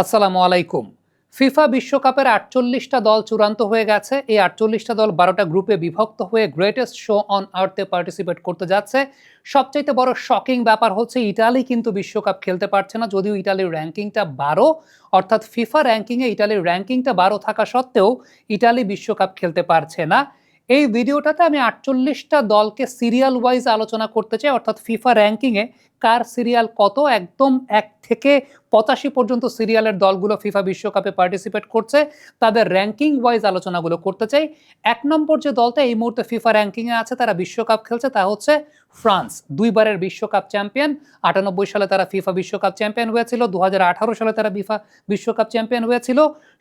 আসসালামু আলাইকুম। ফিফা বিশ্বকাপের ৪৮টা দল চূড়ান্ত হয়ে গেছে। এই ৪৮টা দল ১২টা গ্রুপে বিভক্ত হয়ে গ্রেটেস্ট শো অন আর্থে পার্টিসিপেট করতে যাচ্ছে। সবচাইতে বড় শকিং ব্যাপার হচ্ছে ইতালি কিন্তু বিশ্বকাপ খেলতে পারছে না। যদিও ইতালির র্যাঙ্কিংটা ১২, অর্থাৎ ফিফা র্যাঙ্কিংয়ে ইতালির র্যাঙ্কিংটা ১২ থাকা সত্ত্বেও ইতালি বিশ্বকাপ খেলতে পারছে না। এই ভিডিওটাতে আমি ৪৮টা দলকে সিরিয়াল ওয়াইজ আলোচনা করতে চাই, অর্থাৎ ফিফা র্যাঙ্কিংয়ে কার সিরিয়াল কত, একদম ১ থেকে ৮৫ পর্যন্ত সিরিয়ালের দলগুলো ফিফা বিশ্বকাপে পার্টিসিপেট করছে, তাদের র্যাঙ্কিং ওয়াইজ আলোচনাগুলো করতে চাই। ১ নম্বর যে দলটা এই মুহূর্তে ফিফা র্যাঙ্কিংয়ে আছে, তারা বিশ্বকাপ খেলছে, তা হচ্ছে ফ্রান্স। ২ বারের বিশ্বকাপ চ্যাম্পিয়ন। ৯৮ সালে তারা ফিফা বিশ্বকাপ চ্যাম্পিয়ন হয়েছিল, ২০১৮ সালে তারা ফিফা বিশ্বকাপ চ্যাম্পিয়ন হয়েছিল।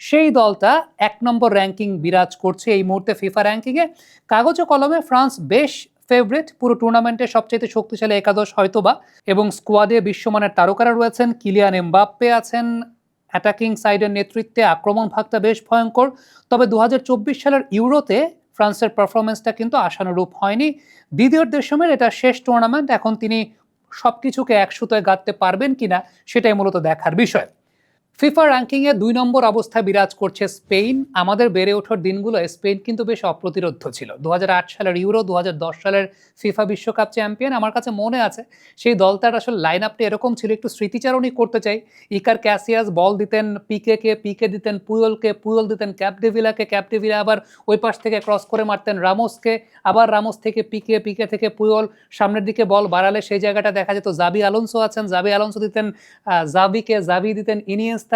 সেই দলটা ১ নম্বর র্যাঙ্কিং বিরাজ করছে এই মুহূর্তে ফিফা র্যাঙ্কিংয়ে। কাগজে কলমে ফ্রান্স বেশ ফেভারিট, পুরো টুর্নামেন্টের সবচেয়ে শক্তিশালী একাদশ হয়তোবা, এবং স্কোয়াডে বিশ্বমানের তারকারা রয়েছেন। কিলিয়ান এমবাপ্পে আছেন, অ্যাটাকিং সাইডের নেতৃত্বে আক্রমণ ভাগটা বেশ ভয়ঙ্কর। তবে ২০২৪ সালের ইউরোতে ফ্রান্সের পারফরমেন্সটা কিন্তু আশানুরূপ হয়নি। দ্বিতীয় দেশমের এটা শেষ টুর্নামেন্ট, এখন তিনি সবকিছুকে এক সুতোয় গাঁথতে পারবেন কিনা সেটাই মূলত দেখার বিষয়। ফিফা র্যাঙ্কিংয়ে ২ নম্বর অবস্থায় বিরাজ করছে স্পেন। আমাদের বেড়ে ওঠার দিনগুলোয় স্পেন কিন্তু বেশ অপ্রতিরোধ ছিল। ২০০৮ সালের ইউরো, ২০১০ সালের ফিফা বিশ্বকাপ চ্যাম্পিয়ন। আমার কাছে মনে আছে সেই দলটার আসলে লাইন আপটা এরকম ছিল, একটু স্মৃতিচারণই করতে চাই। ইকার ক্যাসিয়াস বল দিতেন পিকেকে, পিকে দিতেন পুয়োলকে, পুয়োল দিতেন ক্যাপডেভিলাকে, ক্যাপডেভিলা আবার ওই পাশ থেকে ক্রস করে মারতেন রামোসকে, আবার রামোস থেকে পিকে, পিকে থেকে পুয়োল, সামনের দিকে বল বাড়ালে সেই জায়গাটা দেখা যেত জাবি আলোনসো আছেন, জাবি আলোনসো দিতেন জাবিকে, জাবি দিতেন ইনিয়েস্তাকে।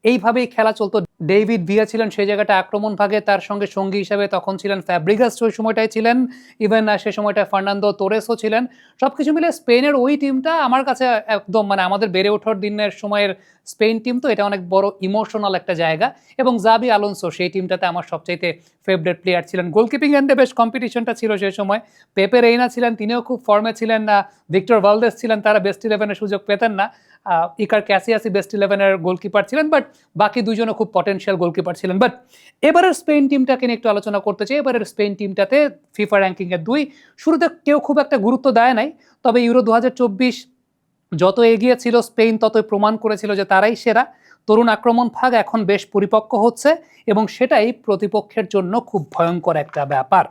এইভাবেই খেলা চলতো। ডেভিড ভিয়া ছিলেন সেই জায়গাটা আক্রমণ ভাগে, তার সঙ্গে সঙ্গী হিসেবে তখন ছিলেন ফ্যাব্রিগাস, ওই সময়টাই ছিলেন, ইভেন সে সময়টা ফার্নান্দো তোরেসও ছিলেন। সবকিছু মিলে স্পেনের ওই টিমটা আমার কাছে একদম আমাদের বেড়ে ওঠার দিনের সময়ের স্পেন টিম, তো এটা অনেক বড় ইমোশনাল একটা জায়গা। এবং জাবি আলোনসো সেই টিমটাতে আমার সবচাইতে ফেভারিট প্লেয়ার ছিলেন। গোলকিপিং এন্ডে বেশ কম্পিটিশনটা ছিল সেই সময়। পেপে রেইনা ছিলেন, তিনিও খুব ফর্মে ছিলেন, ভিক্টর ভালদেস ছিলেন, তারা বেস্ট ইলেভেনের সুযোগ পেতেন না। ইকার ক্যাসিয়াসই বেস্ট ইলেভেনের গোলকিপার ছিলেন, বাট বাকি দুজনও খুব পটেনশিয়াল গোলকিপার ছিলেন। বাট এবারের স্পেন টিমটাকে নিয়ে একটু আলোচনা করতে চাই। এবারের স্পেন টিমটাতে ফিফা র্যাঙ্কিংয়ে ২, শুরুতে কেউ খুব একটা গুরুত্ব দেয় নাই, তবে ইউরো ২০২৪ যত এগিয়ে ছিল স্পেন ততই প্রমাণ করেছিল যে তারাই সেরা। তরুণ আক্রমণ ভাগ এখন বেশ পরিপক্ক হচ্ছে এবং সেটাই প্রতিপক্ষের জন্য খুব ভয়ঙ্কর একটা ব্যাপার।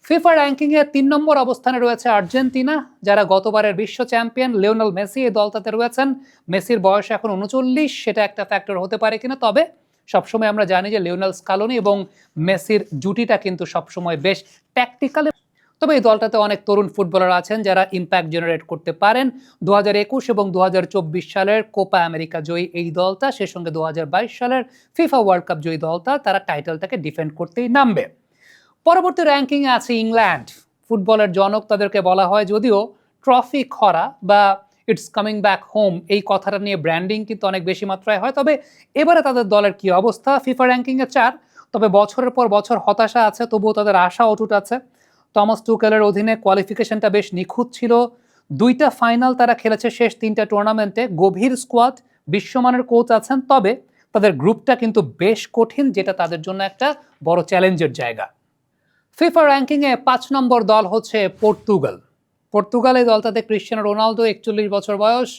ফিফা র্যাঙ্কিংয়ে ৩ নম্বর অবস্থানে রয়েছে আর্জেন্টিনা, যারা গতবারের বিশ্ব চ্যাম্পিয়ন। লিওনেল মেসি এই দলটাতে রয়েছেন। মেসির বয়স এখন ৩৯, সেটা একটা ফ্যাক্টর হতে পারে কিনা, তবে সবসময় আমরা জানি যে লিওনেল স্কালোনি এবং মেসির জুটিটা কিন্তু সবসময় বেশ ট্যাকটিক্যাল। তবে এই দলটাতে অনেক তরুণ ফুটবলার আছেন যারা ইম্প্যাক্ট জেনারেট করতে পারেন। ২০২১ এবং ২০২৪ সালের কোপা আমেরিকা জয়ী এই দলটা, সে সঙ্গে ২০২২ সালের ফিফা ওয়ার্ল্ড কাপ জয়ী দলটা, তারা টাইটেলটাকে ডিফেন্ড করতেই নামবে। পরবর্তী র্যাঙ্কিংয়ে আছে ইংল্যান্ড। ফুটবলের জনক তাদেরকে বলা হয়, যদিও ট্রফি খরা বা ইটস কামিং ব্যাক হোম এই কথাটা নিয়ে ব্র্যান্ডিং কিন্তু অনেক বেশি মাত্রায় হয়। তবে এবারে তাদের দলের কি অবস্থা? ফিফা র্যাঙ্কিংয়ে ৪, তবে বছরের পর বছর হতাশা আছে, তবুও তাদের আশা অটুট আছে। টমাস টুকেলের অধীনে কোয়ালিফিকেশনটা বেশ নিখুঁত ছিল। ২টা ফাইনাল তারা খেলেছে শেষ ৩টা টুর্নামেন্টে। গভীর স্কোয়াড, বিশ্বমানের কোচ আছেন, তবে তাদের গ্রুপটা কিন্তু বেশ কঠিন, যেটা তাদের জন্য একটা বড় চ্যালেঞ্জের জায়গা। ফিফা র্যাঙ্কিংয়ে ৫ নম্বর দল হচ্ছে পর্তুগাল। পর্তুগাল এই দলটাতে ক্রিশ্চিয়ানো রোনালদো, ৪১ বছর বয়স,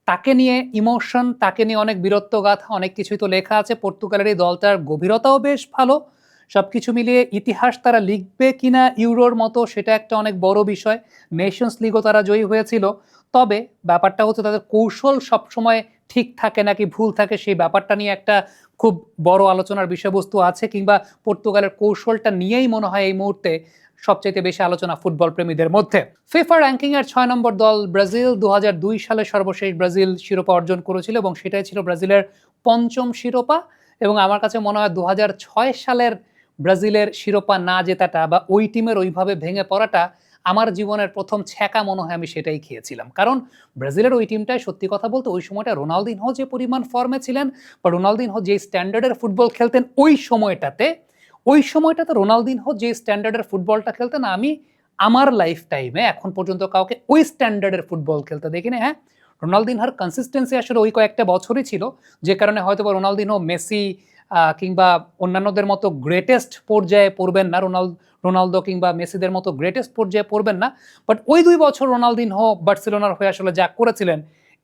তাকে নিয়ে ইমোশন, তাকে নিয়ে অনেক বীরত্বগাথা, অনেক কিছুই তো লেখা আছে। পর্তুগালের এই দলটার গভীরতাও বেশ ভালো। সবকিছু মিলিয়ে ইতিহাস তারা লিখবে কিনা ইউরোর মতো, সেটা একটা অনেক বড় বিষয়। নেশনস লিগও তারা জয়ী হয়েছিল, তবে ব্যাপারটা হচ্ছে তাদের কৌশল সবসময় ঠিক থাকে নাকি ভুল থাকে, সেই ব্যাপারটা নিয়ে একটা খুব বড় আলোচনার বিষয়বস্তু আছে, কিংবা পর্তুগালের কৌশলটা নিয়েই মনে হয় এই মুহূর্তে সবচাইতে বেশি আলোচনা ফুটবল প্রেমীদের মধ্যে। ফিফা র্যাঙ্কিংয়ের ৬ নম্বর দল ব্রাজিল। ২০০২ সালে সর্বশেষ ব্রাজিল শিরোপা অর্জন করেছিল এবং সেটাই ছিল ব্রাজিলের ৫ম শিরোপা। এবং আমার কাছে মনে হয় ২০০৬ সালের ব্রাজিলের শিরোপা না জেতাটা বা ওই টিমের ওইভাবে ভেঙে পড়াটা আমার জীবনের প্রথম ছ্যাঁকা মনে হয় আমি সেটাই খেয়েছিলাম। কারণ ব্রাজিলের ওই টিমটায় সত্যি কথা বলতে ওই সময়টা রোনালদিনহো যে পরিমাণ ফর্মে ছিলেন বা রোনালদিনহো যে স্ট্যান্ডার্ডের ফুটবল খেলতেন ওই সময়টাতে রোনালদিনহো যে স্ট্যান্ডার্ডের ফুটবলটা খেলতেন, আমি আমার লাইফ টাইমে এখন পর্যন্ত কাউকে ওই স্ট্যান্ডার্ডের ফুটবল খেলতে দেখিনি। হ্যাঁ, রোনালদিনহোর কনসিস্টেন্সি আসলে ওই কয়েকটা বছরই ছিল, যে কারণে হয়তো বা রোনালদিনহো, মেসি কিংবা অন্যান্যদের মতো গ্রেটেস্ট পর্যায়ে পড়বেন না, রোনালদো কিংবা মেসিদের মতো গ্রেটেস্ট পর্যায়ে পড়বেন না। বাট ওই ২ বছর রোনালদিনহো বার্সেলোনার হয়ে আসলে যা করেছিলেন,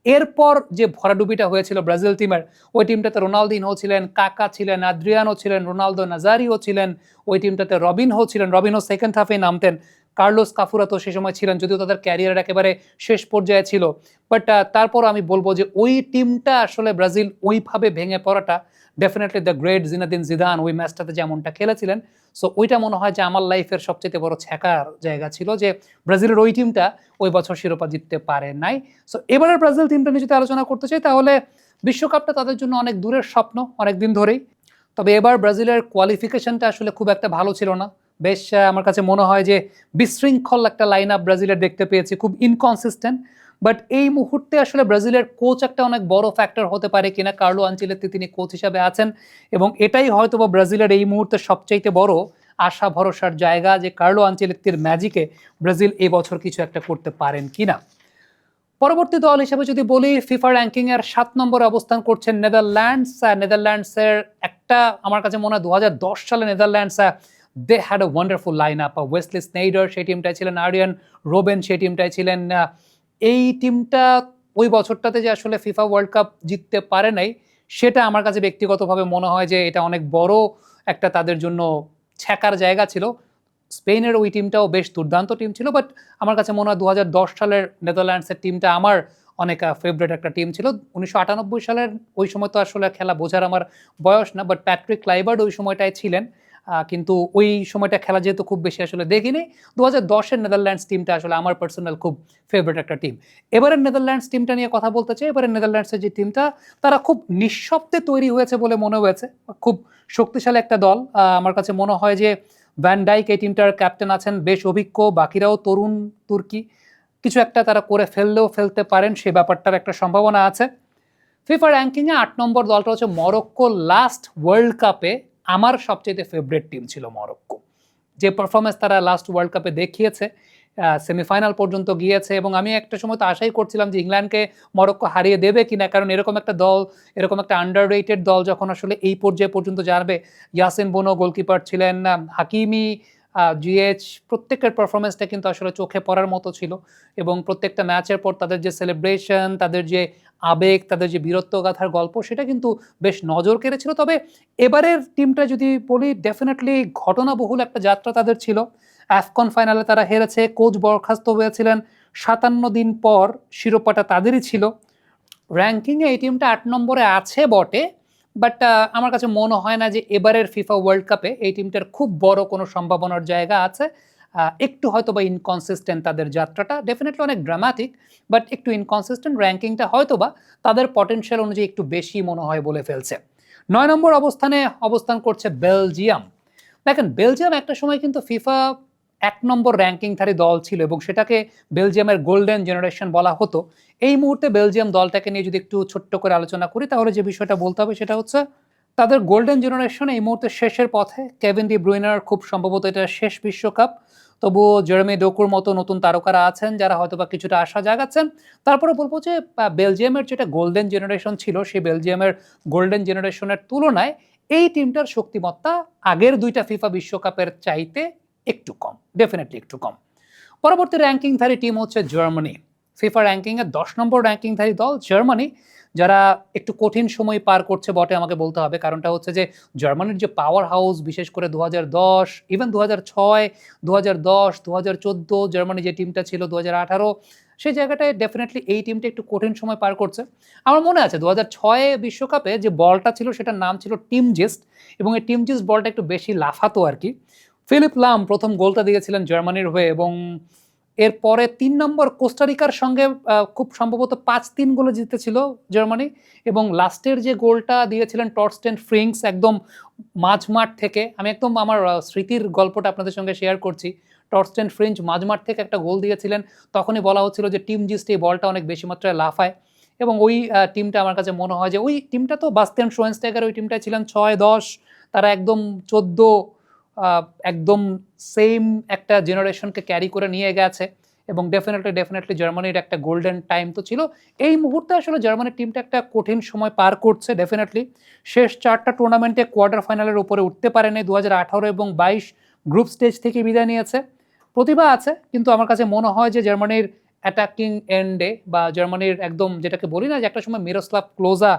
এরপর যে ভরাডুবিটা হয়েছিল ব্রাজিল টিমের, ওই টিমটাতে রোনালদিনহো ছিলেন, কাকা ছিলেন, আদ্রিয়ানো ছিলেন, রোনালদো নাজারিও ছিলেন, ওই টিমটাতে রবিনহো ছিলেন, রবিনহো সেকেন্ড হাফে নামতেন, কার্লোস কাফুরা তো সে সময় ছিলেন, যদিও তাদের ক্যারিয়ারের একেবারে শেষ পর্যায়ে ছিল। বাট তারপর আমি বলবো যে ওই টিমটা আসলে ব্রাজিল ওইভাবে ভেঙে পড়াটা definitely the great Zinedine Zidane ওই ম্যাচটাতে যেমনটা খেলেছিলেন, সো ওইটা মনে হয় যে আমার লাইফের সবচেয়ে বড় ছ্যাঁকার জায়গা ছিল যে ব্রাজিলের ওই টিমটা ওই বছর শিরোপা জিততে পারে নাই। সো এবারের ব্রাজিল টিমটা নিয়ে যদি আলোচনা করতে চাই তাহলে বিশ্বকাপটা তাদের জন্য অনেক দূরের স্বপ্ন অনেক দিন ধরেই। তবে এবার ব্রাজিলের কোয়ালিফিকেশনটা আসলে খুব একটা ভালো ছিল না। বেশ আমার কাছে মনে হয় যে বিশৃঙ্খল একটা লাইন আপ ব্রাজিলের দেখতে পেয়েছি, খুব ইনকনসিস্টেন্ট। বাট এই মুহূর্তে আসলে ব্রাজিলের কোচ একটা অনেক বড় ফ্যাক্টর হতে পারে কিনা, কার্লো আনচেলত্তি তিনি কোচ হিসাবে আছেন এবং এটাই হয়তো বা ব্রাজিলের এই মুহূর্তে সবচাইতে বড় আশা ভরসার জায়গা যে কার্লো আনচেলত্তির ম্যাজিকে ব্রাজিল এই বছর কিছু একটা করতে পারেন কিনা। পরবর্তী দল হিসেবে যদি বলি, ফিফা র্যাঙ্কিং এর 7 নম্বরে অবস্থান করছেন নেদারল্যান্ডস। নেদারল্যান্ডসের একটা আমার কাছে মনে হয় 2010 সালে Netherlands they had a wonderful line up. Wesley Sneijder সেই টিমটায় ছিলেন, আরিয়ান রোবেন সেই টিমটায় ছিলেন। এই টিমটা ওই বছরটাতে যে আসলে ফিফা ওয়ার্ল্ড কাপ জিততে পারে নাই, সেটা আমার কাছে ব্যক্তিগতভাবে মনে হয় যে এটা অনেক বড় একটা তাদের জন্য ছ্যাঁকার জায়গা ছিল। স্পেনের ওই টিমটাও বেশ দুর্দান্ত টিম ছিল, বাট আমার কাছে মনে হয় 2010 সালের নেদারল্যান্ডসের টিমটা আমার অনেক ফেভারিট একটা টিম ছিল। 1998 সালের ওই সময় তো আসলে খেলা বোঝার আমার বয়স না, বাট প্যাট্রিক ক্লাইবার্ড ওই সময়টায় ছিলেন, কিন্তু ওই সময়টা খেলা যেহেতু খুব বেশি আসলে দেখিনি। 2010-এর নেদারল্যান্ডস টিমটা আসলে আমার পার্সোনাল খুব ফেভারিট একটা টিম। এবারের নেদারল্যান্ডস টিমটা নিয়ে কথা বলতে চাই। এবারের নেদারল্যান্ডসের যে টিমটা, তারা খুব নিঃশব্দে তৈরি হয়েছে বলে মনে হয়েছে, খুব শক্তিশালী একটা দল। আমার কাছে মনে হয় যে ভ্যান ডাইক এই টিমটার ক্যাপ্টেন আছেন, বেশ অভিজ্ঞ, বাকিরাও তরুণ তুর্কি, কিছু একটা তারা করে ফেলতে পারেন, সে ব্যাপারটার একটা সম্ভাবনা আছে। ফিফা র্যাঙ্কিংয়ে 8 নম্বর দলটা হচ্ছে মরক্কো। লাস্ট ওয়ার্ল্ড কাপে আমার সবচেয়ে ফেভারিট টিম ছিল মরক্কো। যে পারফরমেন্স তারা লাস্ট ওয়ার্ল্ড কাপে দেখিয়েছে, সেমিফাইনাল পর্যন্ত গিয়েছে এবং আমি একটা সময় তো আশাই করছিলাম যে ইংল্যান্ডকে মরক্কো হারিয়ে দেবে কিনা, কারণ এরকম একটা দল, এরকম একটা আন্ডাররেটেড দল যখন আসলে এই পর্যায়ে পর্যন্ত যাবে। ইয়াসিন বোনো গোলকিপার ছিলেন, হাকিমি, জিএইচ, প্রত্যেকের পারফরমেন্সটা কিন্তু আসলে চোখে পড়ার মতো ছিল এবং প্রত্যেকটা ম্যাচের পর তাদের যে সেলিব্রেশন, তাদের যে আবেগ, তাদের যে বীরত্বগাথার গল্প, সেটা কিন্তু বেশ নজর কেড়েছিল। তবে এবারের টিমটা যদি বলি, ডেফিনেটলি ঘটনাবহুল একটা যাত্রা তাদের ছিল। আফকন ফাইনালে তারা হেরেছে, কোচ বরখাস্ত হয়েছিলেন, 57 দিন পর শিরোপাটা তাদেরই ছিল। র্যাঙ্কিংয়ে এই টিমটা 8 নম্বরে আছে বটে, বাট আমার কাছে মনে হয় না যে এবারের ফিফা ওয়ার্ল্ড কাপে এই টিমটার খুব বড় কোনো সম্ভাবনার জায়গা আছে। একটু হয়তো বা ইনকনসিস্টেন্ট তাদের যাত্রাটা, ডেফিনেটলি অনেক ড্রামাটিক, বাট একটু ইনকনসিস্টেন্ট। র্যাঙ্কিংটা হয়তো বা তাদের পটেনশিয়াল অনুযায়ী একটু বেশি মনে হয় বলে ফেলছে। 9 নম্বর অবস্থানে অবস্থান করছে বেলজিয়াম। দেখেন, বেলজিয়াম একটা সময় কিন্তু ফিফা 1 নম্বর র্যাঙ্কিংধারী দল ছিল এবং সেটাকে বেলজিয়ামের গোল্ডেন জেনারেশন বলা হতো। এই মুহূর্তে বেলজিয়াম দলটাকে নিয়ে যদি একটু ছোট্ট করে আলোচনা করি, তাহলে যে বিষয়টা বলতে হবে সেটা হচ্ছে তাদের গোল্ডেন জেনারেশন এই মুহূর্তে শেষের পথে। কেভিন ডি ব্রুইনার খুব সম্ভবত এটা শেষ বিশ্বকাপ, তবুও জেরেমি ডোকুর মতো নতুন তারকারা আছেন যারা হয়তোবা কিছুটা আশা জাগাচ্ছেন। তারপরে বলবো যে বেলজিয়ামের যেটা গোল্ডেন জেনারেশন ছিল, সেই বেলজিয়ামের গোল্ডেন জেনারেশনের তুলনায় এই টিমটার শক্তিমত্তা আগের 2টা ফিফা বিশ্বকাপের চাইতে একটু কম, ডেফিনেটলি একটু কম। পরবর্তী র্যাঙ্কিংধারী টিম হচ্ছে জার্মানি। ফিফা র্যাঙ্কিংয়ে 10 নম্বর র্যাঙ্কিংধারী দল জার্মানি, যারা একটু কঠিন সময় পার করছে বটে আমাকে বলতে হবে। কারণটা হচ্ছে যে জার্মানির যে পাওয়ার হাউস, বিশেষ করে 2010, ইভেন 2006, 2010, 2014 জার্মানি যে টিমটা ছিল, 2018, সেই জায়গাটায় ডেফিনেটলি এই টিমটা একটু কঠিন সময় পার করছে। আমার মনে আছে 2006 বিশ্বকাপে যে বলটা ছিল সেটার নাম ছিল টিম জেস্ট, এবং এই টিম জেস্ট বলটা একটু বেশি লাফাতো আর কি। ফিলিপ লাম প্রথম গোলটা দিয়েছিলেন জার্মানির হয়ে এবং এরপরে 3 নম্বর কোস্টারিকার সঙ্গে খুব সম্ভবত 5-3 গোলে জিতেছিল জার্মানি এবং লাস্টের যে গোলটা দিয়েছিলেন টরস্টেন ফ্রিংস একদম মাঝমাঠ থেকে, আমি একদম আমার স্মৃতির গল্পটা আপনাদের সঙ্গে শেয়ার করছি। টরস্টেন ফ্রিঞ্চ মাঝমাঠ থেকে একটা গোল দিয়েছিলেন, তখনই বলা হচ্ছিল যে টিম জিস্ট এই বলটা অনেক বেশি মাত্রায় লাফায় এবং ওই টিমটা আমার কাছে মনে হয় যে ওই টিমটা তো বাস্তিয়ান শোয়েনস্টাইগার ওই টিমটায় ছিলেন 6-10, তারা একদম 14 একদম সেম একটা জেনারেশনকে ক্যারি করে নিয়ে গেছে এবং ডেফিনেটলি জার্মানির একটা গোল্ডেন টাইম তো ছিল। এই মুহূর্তে আসলে জার্মানির টিমটা একটা কঠিন সময় পার করছে। ডেফিনেটলি শেষ 4টা টুর্নামেন্টে কোয়ার্টার ফাইনালের উপরে উঠতে পারেনি, 2018 এবং 22 গ্রুপ স্টেজ থেকে বিদায় নিয়েছে। প্রতিভা আছে, কিন্তু আমার কাছে মনে হয় যে জার্মানির অ্যাটাকিং এন্ডে বা জার্মানির একদম যেটাকে বলি না যে একটা সময় মিরোস্লাভ ক্লোজা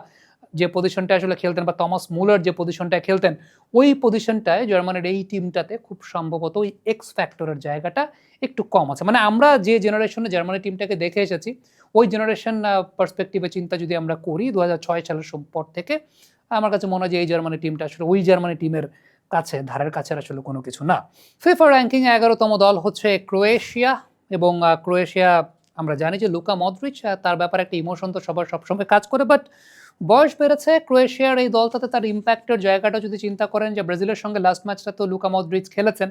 যে পজিশনটা আসলে খেলতেন বা টমাস মুলার যে পজিশনটায় খেলতেন, ওই পজিশনটায় জার্মানির এই টিমটাতে খুব সম্ভবত ওই এক্স ফ্যাক্টরের জায়গাটা একটু কম আছে। মানে আমরা যে জেনারেশনে জার্মানি টিমটাকে দেখে এসেছি, ওই জেনারেশন পার্সপেক্টিভে চিন্তা যদি আমরা করি 2006 সালের পর থেকে, আমার কাছে মনে হয় যে এই জার্মানি টিমটা আসলে ওই জার্মানি টিমের কাছে ধারের কাছে আসলে কোনো কিছু না। ফিফা র্যাঙ্কিং 11তম দল হচ্ছে ক্রোয়েশিয়া, এবং ক্রোয়েশিয়া আমরা জানি যে লুকা মদ্রিচ, তার ব্যাপারে একটা ইমোশন তো সবার সবসময় কাজ করে, বাট বয়স বেড়েছে ক্রোয়েশিয়ার এই দলটাতে, তার ইম্প্যাক্টের জায়গাটা যদি চিন্তা করেন যে ব্রাজিলের সঙ্গে লাস্ট ম্যাচটা তো লুকা মদ্রিচ খেলেছেন,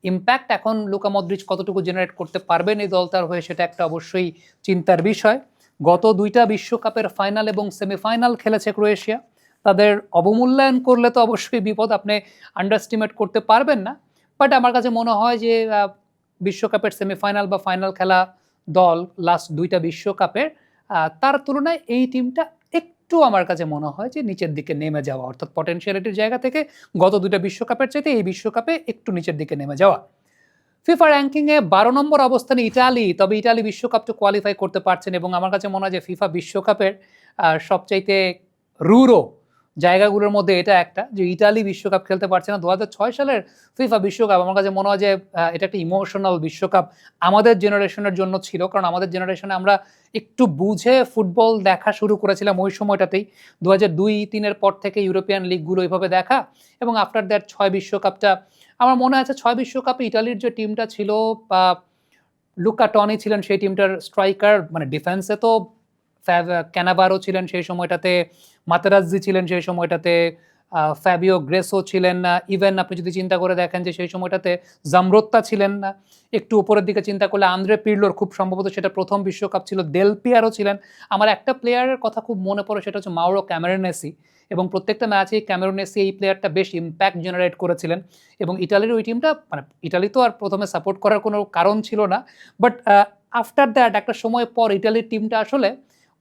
ইম্প্যাক্ট এখন লুকা মদ্রিচ কতটুকু জেনারেট করতে পারবেন এই দলটার হয়ে, সেটা একটা অবশ্যই চিন্তার বিষয়। গত দুইটা বিশ্বকাপের ফাইনাল এবং সেমিফাইনাল খেলেছে ক্রোয়েশিয়া, তাদের অবমূল্যায়ন করলে তো অবশ্যই বিপদ, আপনি আন্ডারস্টিমেট করতে পারবেন না। বাট আমার কাছে মনে হয় যে বিশ্বকাপের সেমিফাইনাল বা ফাইনাল খেলা দল লাস্ট দুইটা বিশ্বকাপের, তার তুলনায় এই টিমটা একটু আমার কাছে মনে হয় যে নিচের দিকে নেমে যাওয়া, অর্থাৎ পটেনশিয়ালিটির জায়গা থেকে গত দুইটা বিশ্বকাপের চাইতে এই বিশ্বকাপে একটু নিচের দিকে নেমে যাওয়া। ফিফা র্যাঙ্কিংয়ে 12 নম্বর অবস্থানে ইটালি, তবে ইটালি বিশ্বকাপটা কোয়ালিফাই করতে পারছেন, এবং আমার কাছে মনে হয় যে ফিফা বিশ্বকাপের সবচাইতে রুরো জায়গাগুলোর মধ্যে এটা একটা, যে ইটালি বিশ্বকাপ খেলতে পারছে না। 2006 সালের ফিফা বিশ্বকাপ আমার কাছে মনে হয় যে এটা একটা ইমোশনাল বিশ্বকাপ আমাদের জেনারেশনের জন্য ছিল, কারণ আমাদের জেনারেশনে আমরা একটু বুঝে ফুটবল দেখা শুরু করেছিলাম ওই সময়টাতেই। 2002-3-এর পর থেকে ইউরোপিয়ান লিগগুলো এইভাবে দেখা, এবং আফটার দ্যাট 6 বিশ্বকাপটা আমার মনে আছে। 6 বিশ্বকাপে ইটালির যে টিমটা ছিল, বা লুকা টনি ছিলেন সেই টিমটার স্ট্রাইকার, মানে ডিফেন্সে তো ক্যানাভারো ছিলেন সেই সময়টাতে, মাতেরাজ্জি ছিলেন সেই সময়টাতে, ফ্যাবিও গ্রেসো ছিলেন, ইভেন আপনি যদি চিন্তা করে দেখেন যে সেই সময়টাতে জামরোত্তা ছিলেন, একটু উপরের দিকে চিন্তা করলে আন্দ্রে পিরলোর, খুব সম্ভবত সেটা প্রথম বিশ্বকাপ ছিল, দেল পিয়ারো ছিলেন। আমার একটা প্লেয়ারের কথা খুব মনে পড়ে, সেটা হচ্ছে মাউরো ক্যামেরোনেসি, এবং প্রত্যেকটা ম্যাচেই ক্যামেরোনেসি এই প্লেয়ারটা বেশ ইম্প্যাক্ট জেনারেট করেছিলেন। এবং ইটালির ওই টিমটা, মানে ইটালি তো আর প্রথমে সাপোর্ট করার কোনো কারণ ছিল না, বাট আফটার দ্যাট একটা সময় পর ইটালির টিমটা আসলে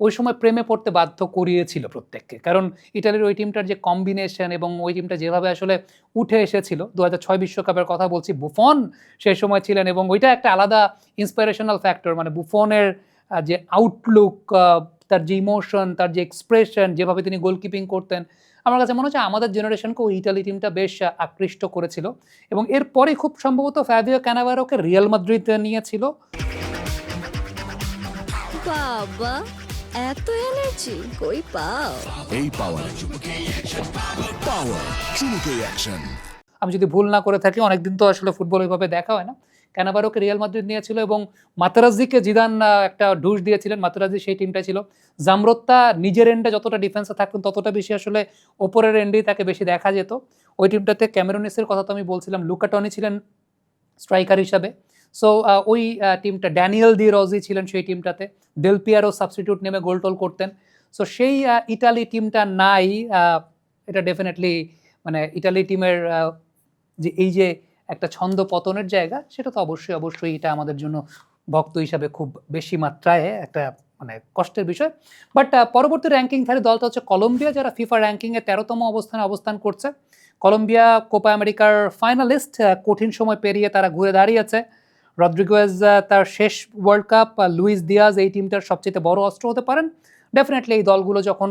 ওই সময় প্রেমে পড়তে বাধ্য করিয়েছিল প্রত্যেককে, কারণ ইটালির ওই টিমটার যে কম্বিনেশন এবং ওই টিমটা যেভাবে আসলে উঠে এসেছিল, 2006 বিশ্বকাপের কথা বলছি, বুফন সেই সময় ছিলেন, এবং ওইটা একটা আলাদা ইন্সপিরেশনাল ফ্যাক্টর, মানে বুফনের যে আউটলুক, তার যে ইমোশন, তার যে এক্সপ্রেশন, যেভাবে তিনি গোলকিপিং করতেন, আমার কাছে মনে হচ্ছে আমাদের জেনারেশনকে ওই ইটালি টিমটা বেশ আকৃষ্ট করেছিল। এবং এরপরে খুব সম্ভবত ফ্যাবিও ক্যানাভারোকে রিয়াল মাদ্রিদ নিয়েছিল। বাবা, এত এনার্জি কই পাও? এই পাওয়ার চুমুকে অ্যাকশন। আমি যদি ভুল না করে থাকি, অনেকদিন তো আসলে ফুটবল ওইভাবে দেখা হয় না, ক্যানাভারোকে রিয়াল মাদ্রিদ নিয়েছিল, এবং মাতেরাজ্জিকে জিদান একটা ঢুস দিয়েছিলেন, মাতেরাজ্জি সেই টিমটা ছিল। জামরোত্তা নিজের এন্ডে যতটা ডিফেন্সে থাকতেন ততটা বেশি আসলে ওপরের এন্ডেই তাকে বেশি দেখা যেত ওই টিমটাতে। ক্যামেরোনেসের কথা তো আমি বলছিলাম, লুকা টনি ছিলেন স্ট্রাইকার হিসাবে। সো ওই টিমটা, ড্যানিয়েল দি রজি ছিলেন সেই টিমটাতে, দেল পিয়ারো সাবস্টিটিউট নেমে গোল টোল করতেন। সো সেই ইটালি টিমটা নাই, এটা ডেফিনেটলি মানে ইটালি টিমের যে এই যে একটা ছন্দ পতনের জায়গা, সেটা তো অবশ্যই এটা আমাদের জন্য ভক্ত হিসাবে খুব বেশি মাত্রায় একটা মানে কষ্টের বিষয়। বাট পরবর্তী র্যাঙ্কিংধারী দলটা হচ্ছে কলম্বিয়া, যারা ফিফা র্যাঙ্কিংয়ে 13তম অবস্থানে অবস্থান করছে। কলম্বিয়া কোপা আমেরিকার ফাইনালিস্ট, কঠিন সময় পেরিয়ে তারা ঘুরে দাঁড়িয়েছে। রদ্রিগেজ তার শেষ ওয়ার্ল্ড কাপ, লুইস দিয়াজ এই টিমটার সবচেয়ে বড় অস্ত্র হতে পারেন। ডেফিনেটলি এই দলগুলো যখন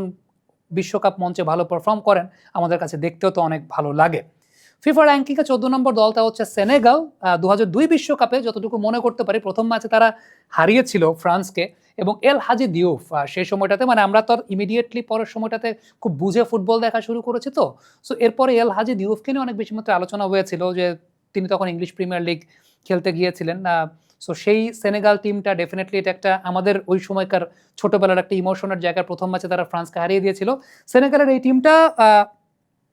বিশ্বকাপ মঞ্চে ভালো পারফর্ম করেন, আমাদের কাছে দেখতেও তো অনেক ভালো লাগে। ফিফা র্যাঙ্কিংয়ে 14 নম্বর দলটা হচ্ছে সেনেগাল। 2002 বিশ্বকাপে যতটুকু মনে করতে পারি, প্রথম ম্যাচে তারা হারিয়েছিল ফ্রান্সকে, এবং এল হাজি দিউফ সেই সময়টাতে, মানে আমরা তো ইমিডিয়েটলি পরের সময়টাতে খুব বুঝে ফুটবল দেখা শুরু করেছি, তো সো এরপরে এল হাজি দিউফকে নিয়ে অনেক বেশি মাত্রায় আলোচনা হয়েছিল, যে তিনি তখন ইংলিশ প্রিমিয়ার লিগ খেলতে গিয়েছিলেন। সো সেই সেনেগাল টিমটা ডেফিনেটলি এটা একটা আমাদের ওই সময়কার ছোটবেলার একটা ইমোশনের জায়গায়, প্রথম ম্যাচে তারা ফ্রান্সকে হারিয়ে দিয়েছিল। সেনেগালের এই টিমটা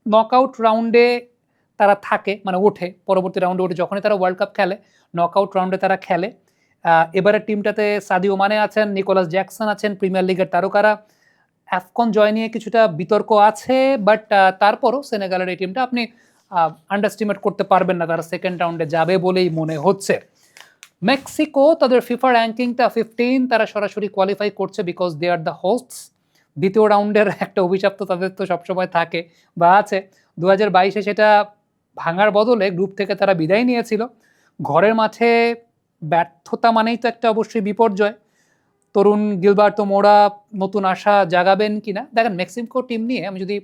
নকআউট রাউন্ডে তারা থাকে, মানে ওঠে, পরবর্তী রাউন্ডে ওঠে যখনই তারা ওয়ার্ল্ড কাপ খেলে, নকআউট রাউন্ডে তারা খেলে। এবারের টিমটাতে সাদিও মানে আছেন, নিকোলাস জ্যাকসন আছেন, প্রিমিয়ার লিগের তারকারা। অ্যাফকন জয় নিয়ে কিছুটা বিতর্ক আছে, বাট তারপরও সেনেগালের এই টিমটা আপনি আন্ডারস্টিমেট করতে পারবেন না, তারা সেকেন্ড রাউন্ডে যাবে বলেই মনে হচ্ছে। মেক্সিকো, তাদের ফিফা র্যাঙ্কিংটা 15, তারা সরাসরি কোয়ালিফাই করছে বিকজ দে আর দ্য হোস্টস। দ্বিতীয় রাউন্ডের একটা অভিশাপ তো তাদের তো সবসময় থাকে বা আছে, 2022-এ সেটা ভাঙার বদলে গ্রুপ থেকে তারা বিদায় নিয়েছিল। ঘরের মাঠে ব্যর্থতা মানেই তো একটা অবশ্যই বিপর্যয়, তরুণ গিলবার্তো মোরা নতুন আশা জাগাবেন কিনা। দেখেন মেক্সিকো টিম নিয়ে আমি যদি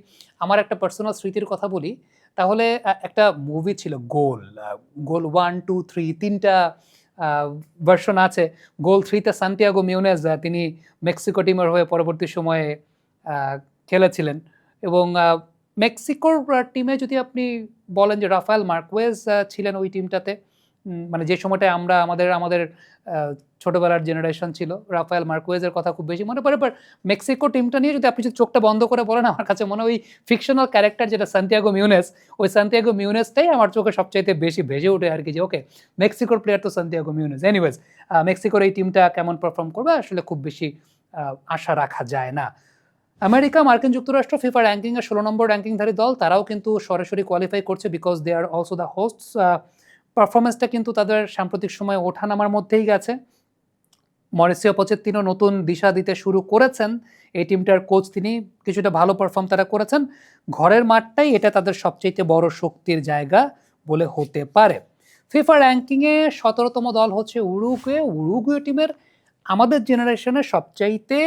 আমার একটা পার্সোনাল স্মৃতির কথা বলি, তাহলে একটা মুভি ছিল গোল। গোল 1, 2, 3 তিনটা ভার্সন আছে। গোল 3 তে সান্তিয়াগো মিউনেজ তিনি মেক্সিকো টিমের হয়ে পরবর্তী সময়ে খেলেছিলেন এবং মেক্সিকোর টিমে যদি আপনি বলেন যে রাফায়েল মার্কুয়েজ ছিলেন ওই টিমটাতে, মানে যে সময়টায় আমরা আমাদের ছোটবেলার জেনারেশন ছিল, রাফায়েল মার্কুয়েজের কথা খুব বেশি মনে পড়ে। বাট মেক্সিকো টিমটা নিয়ে যদি আপনি যদি চোখটা বন্ধ করে বলেন, আমার কাছে মনে হয় ওই ফিকশনাল ক্যারেক্টার যেটা সান্তিয়াগো মিউনেজ, ওই সান্তিয়াগো মিউনেজটাই আমার চোখে সবচাইতে বেশি ভেসে ওঠে আর কি, যে ওকে মেক্সিকোর প্লেয়ার তো সান্তিয়াগো মিউনেজ। এনিওয়েজ, মেক্সিকোর এই টিমটা কেমন পারফর্ম করবে আসলে খুব বেশি আশা রাখা যায় না। আমেরিকা, মার্কিন যুক্তরাষ্ট্র ফিফা র্যাঙ্কিংয়ে 16 নম্বর র্যাঙ্কিংধারী দল, তারাও কিন্তু সরাসরি কোয়ালিফাই করছে because they are also the hosts. পারফরমেন্সটা কিন্তু তাদের সাম্প্রতিক সময়ে ওঠানামার মধ্যেই গেছে। মরিসিও পচেত্তিনো নতুন দিশা দিতে শুরু করেছেন, এই টিমটার কোচ তিনি কিছুটা ভালো পারফর্ম তারা করেছেন। ঘরের মাঠটাই এটা তাদের সবচেয়ে বড় শক্তির জায়গা বলে হতে পারে। ফিফা র্যাঙ্কিংয়ে 17তম দল হচ্ছে উরুগুয়ে। উরুগুয়ে টিমের আমাদের জেনারেশনের সবচাইতে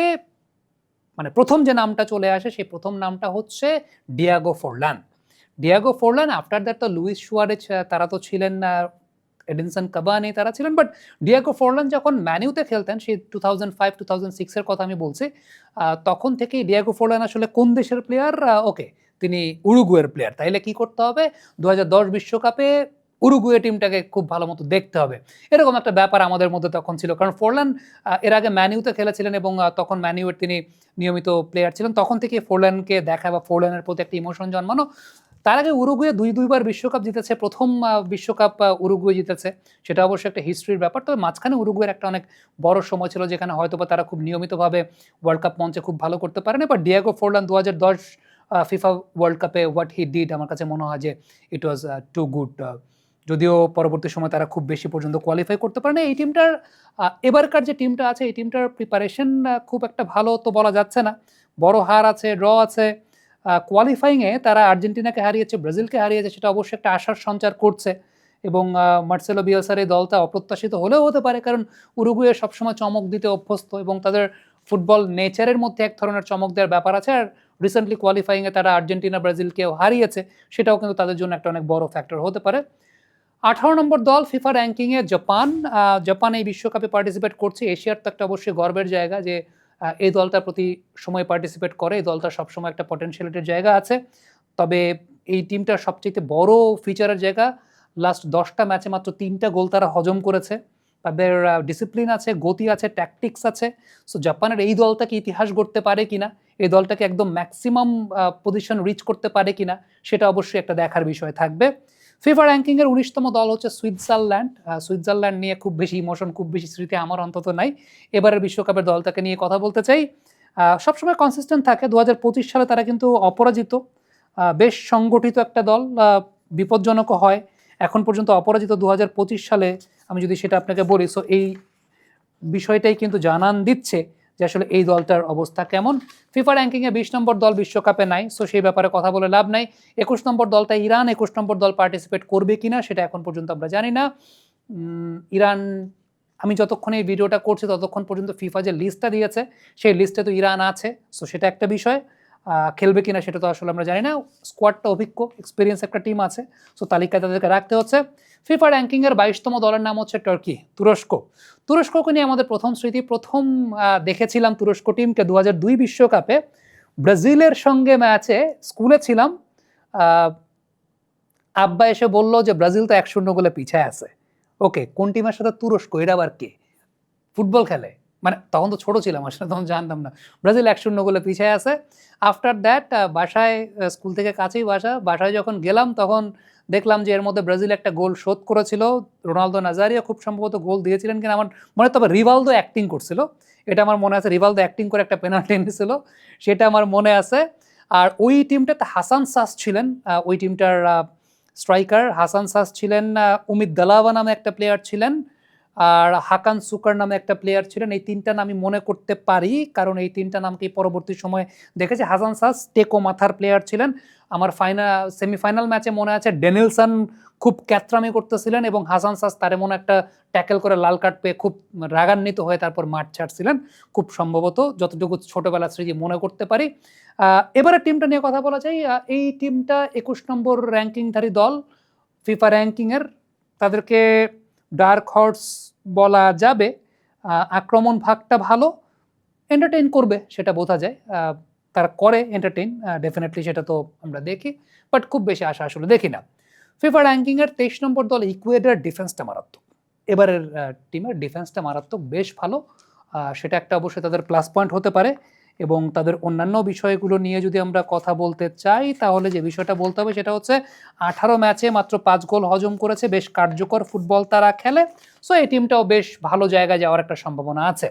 মানে প্রথম যে নামটা চলে আসে সেই প্রথম নামটা হচ্ছে Diego Forlan. Diego Forlan, after that তো লুইস সুয়ারেজ তারা তো ছিলেন, এডিনসন কাভানি তারা ছিলেন, বাট ডিয়াগো ফোরলান যখন ম্যানিউতে খেলতেন, সেই 2005-2006 এর কথা আমি বলছি, তখন থেকেই ডিয়াগো ফোরলান আসলে কোন দেশের প্লেয়ার? ওকে, তিনি উরুগুয়ের প্লেয়ার। তাইলে কি করতে হবে? 2010 বিশ্বকাপে উরুগুয়ে টিমটাকে খুব ভালো মতো দেখতে হবে, এরকম একটা ব্যাপার আমাদের মধ্যে তখন ছিল। কারণ ফোরলান এর আগে ম্যানিউতে খেলেছিলেন এবং তখন ম্যানিউয়ের তিনি নিয়মিত প্লেয়ার ছিলেন। তখন থেকে ফোরলানকে দেখা বা ফোরলানের প্রতি একটা ইমোশন জন্মানো। তার আগে উরুগুয়ে দুইবার বিশ্বকাপ জিতেছে। প্রথম বিশ্বকাপ উরুগুয়ে জিতেছে, সেটা অবশ্যই একটা হিস্ট্রির ব্যাপার। তবে মাঝখানে উরুগুয়ের একটা অনেক বড় সময় ছিল যেখানে হয়তোবা তারা খুব নিয়মিতভাবে ওয়ার্ল্ড কাপ মঞ্চে খুব ভালো করতে পারেনি। But Diego Forlan 2010 FIFA world কাপে হোয়াট হি ডিড, আমার কাছে মনে হয় যে ইট ওয়াজ টু গুড। যদিও পরবর্তী সময় তারা খুব বেশি পর্যন্ত কোয়ালিফাই করতে পারে না। এই টিমটার এবারকার যে টিমটা আছে, এই টিমটার প্রিপারেশন খুব একটা ভালো তো বলা যাচ্ছে না। বড় হার আছে, ড্র আছে। কোয়ালিফাইংয়ে তারা আর্জেন্টিনাকে হারিয়েছে, ব্রাজিলকে হারিয়েছে, সেটা অবশ্যই একটা আশার সঞ্চার করছে। এবং মার্সেলো বিয়েলসার এই দলটা অপ্রত্যাশিত হলেও হতে পারে, কারণ উরুগুয়ে সবসময় চমক দিতে অভ্যস্ত এবং তাদের ফুটবল নেচারের মধ্যে এক ধরনের চমক দেওয়ার ব্যাপার আছে। আর রিসেন্টলি কোয়ালিফাইংয়ে তারা আর্জেন্টিনা ব্রাজিলকেও হারিয়েছে, সেটাও কিন্তু তাদের জন্য একটা অনেক বড় ফ্যাক্টর হতে পারে। 18 নম্বর দল ফিফা র্যাঙ্কিংয়ে জাপান। জাপান এই বিশ্বকাপে পার্টিসিপেট করছে। এশিয়ার তো একটা অবশ্যই গর্বের জায়গা যে এই দলটা প্রতি সময় পার্টিসিপেট করে, এই দলটা সবসময় একটা পটেনশিয়ালিটির জায়গা আছে। তবে এই টিমটার সবচেয়ে বড় ফিচারের জায়গা, লাস্ট 10টা ম্যাচে মাত্র 3টা গোল তারা হজম করেছে। তাদের ডিসিপ্লিন আছে, গতি আছে, ট্যাকটিক্স আছে। সো জাপানের এই দলটাকে ইতিহাস গড়তে পারে কিনা, এই দলটাকে একদম ম্যাক্সিমাম পজিশন রিচ করতে পারে কিনা, সেটা অবশ্যই একটা দেখার বিষয় থাকবে। ফিফা র্যাঙ্কিংয়ের 19তম দল হচ্ছে সুইজারল্যান্ড। সুইজারল্যান্ড নিয়ে খুব বেশি ইমোশন, খুব বেশি স্মৃতি আমার অন্তত নাই। এবারের বিশ্বকাপের দলটাকে নিয়ে কথা বলতে চাই। সবসময় কনসিস্টেন্ট থাকে। 2025 সালে তারা কিন্তু অপরাজিত, বেশ সংগঠিত একটা দল, বিপজ্জনকও হয়। এখন পর্যন্ত অপরাজিত 2025 সালে, আমি যদি সেটা আপনাকে বলি। সো এই বিষয়টাই কিন্তু জানান দিচ্ছে যে আসলে এই দলটার অবস্থা কেমন। ফিফা র্যাঙ্কিংয়ে 20 নম্বর দল বিশ্বকাপে নাই, সো সেই ব্যাপারে কথা বলে লাভ নাই। 21 নম্বর দলটা ইরান। 21 নম্বর দল পার্টিসিপেট করবে কিনা সেটা এখন পর্যন্ত আমরা জানি না। ইরান, আমি যতক্ষণ এই ভিডিওটা করছি ততক্ষণ পর্যন্ত ফিফা যে লিস্টটা দিয়েছে সেই লিস্টে তো ইরান আছে, সো সেটা একটা বিষয়। খেলবে কিনা সেটা তো আসলে আমরা জানি না। স্কোয়াডটা অভিজ্ঞ, এক্সপিরিয়েন্স একটা টিম আছে, সো তালিকায় তাদেরকে রাখতে হচ্ছে। ফিফা র্যাঙ্কিংয়ের 22তম দলের নাম হচ্ছে টার্কি, তুরস্ক। তুরস্ককে নিয়ে আমাদের প্রথম স্মৃতি, প্রথম দেখেছিলাম তুরস্ক টিমকে 2002 বিশ্বকাপে ব্রাজিলের সঙ্গে ম্যাচে। স্কুলে ছিলাম, আব্বা এসে বলল যে ব্রাজিল তো 1-0 গোলে পিছায় আছে। ওকে, কোন টিমের সাথে তুরস্ক, এরা আবার কে, ফুটবল খেলে? মানে তখন তো ছোট ছিলাম আসলে, তখন জানতাম না। ব্রাজিল 1-0 গোলে পিছায় আছে। আফটার দ্যাট বাসায়, স্কুল থেকে কাছেই বাসায় যখন গেলাম তখন দেখলাম যে এর মধ্যে ব্রাজিল একটা গোল শোধ করেছিল। রোনালদো নাজারিয়া খুব সম্ভবত গোল দিয়েছিলেন কিনা আমার মনে, তবে রিভালদো অ্যাক্টিং করছিল, এটা আমার মনে আছে। রিভালদো অ্যাক্টিং করে একটা পেনাল্টি নিয়েছিল, সেটা আমার মনে আছে। আর ওই টিমটাতে হাসান সাস ছিলেন, ওই টিমটার স্ট্রাইকার হাসান সাস ছিলেন। উমিদ দালাওয়া নামে একটা প্লেয়ার ছিলেন। আর হাকান সুকার নামে একটা প্লেয়ার ছিলেন। এই তিনটা নাম আমি মনে করতে পারি, কারণ এই তিনটা নামকে পরবর্তী সময়ে দেখেছি। হাসান সাস টেকো মাথার প্লেয়ার ছিলেন। আমার সেমিফাইনাল ম্যাচে মনে আছে ড্যানিয়েলসন খুব ক্যাত্রামি করতেছিলেন এবং হাসান সাস তারে মনে একটা ট্যাকেল করে লাল কার্ড পেয়ে খুব রাগান্বিত হয়ে তারপর মাঠ ছাড়ছিলেন, খুব সম্ভবত, যতটুকু ছোটবেলার স্মৃতি মনে করতে পারি। এবারে টিমটা নিয়ে কথা বলা যায়। এই টিমটা 21 নম্বর র্যাঙ্কিংধারী দল ফিফা র্যাঙ্কিংয়ের। তাদেরকে ডার্ক হর্স বলা যাবে। আক্রমণ ভাগটা ভালো, এন্টারটেইন করবে সেটা বোঝা যায়। তারা করে এন্টারটেইন ডেফিনেটলি, সেটা তো আমরা দেখি, বাট খুব বেশি আশা আসলে দেখি না। ফিফা র্যাঙ্কিংয়ের 23 নম্বর দল ইকুয়েডর। ডিফেন্সটা মারাত্মক, এবারের টিমের ডিফেন্সটা মারাত্মক, বেশ ভালো। সেটা একটা অবশ্যই তাদের প্লাস পয়েন্ট হতে পারে। এবং তাদের অন্যান্য বিষয়গুলো নিয়ে যদি আমরা কথা বলতে চাই, তাহলে যে বিষয়টা বলতে হবে সেটা হচ্ছে 18 ম্যাচে মাত্র 5 গোল হজম করেছে, বেশ কার্যকর ফুটবল তারা খেলে। সো এই টিমটাও বেশ ভালো জায়গায় যাওয়ার একটা সম্ভাবনা আছে।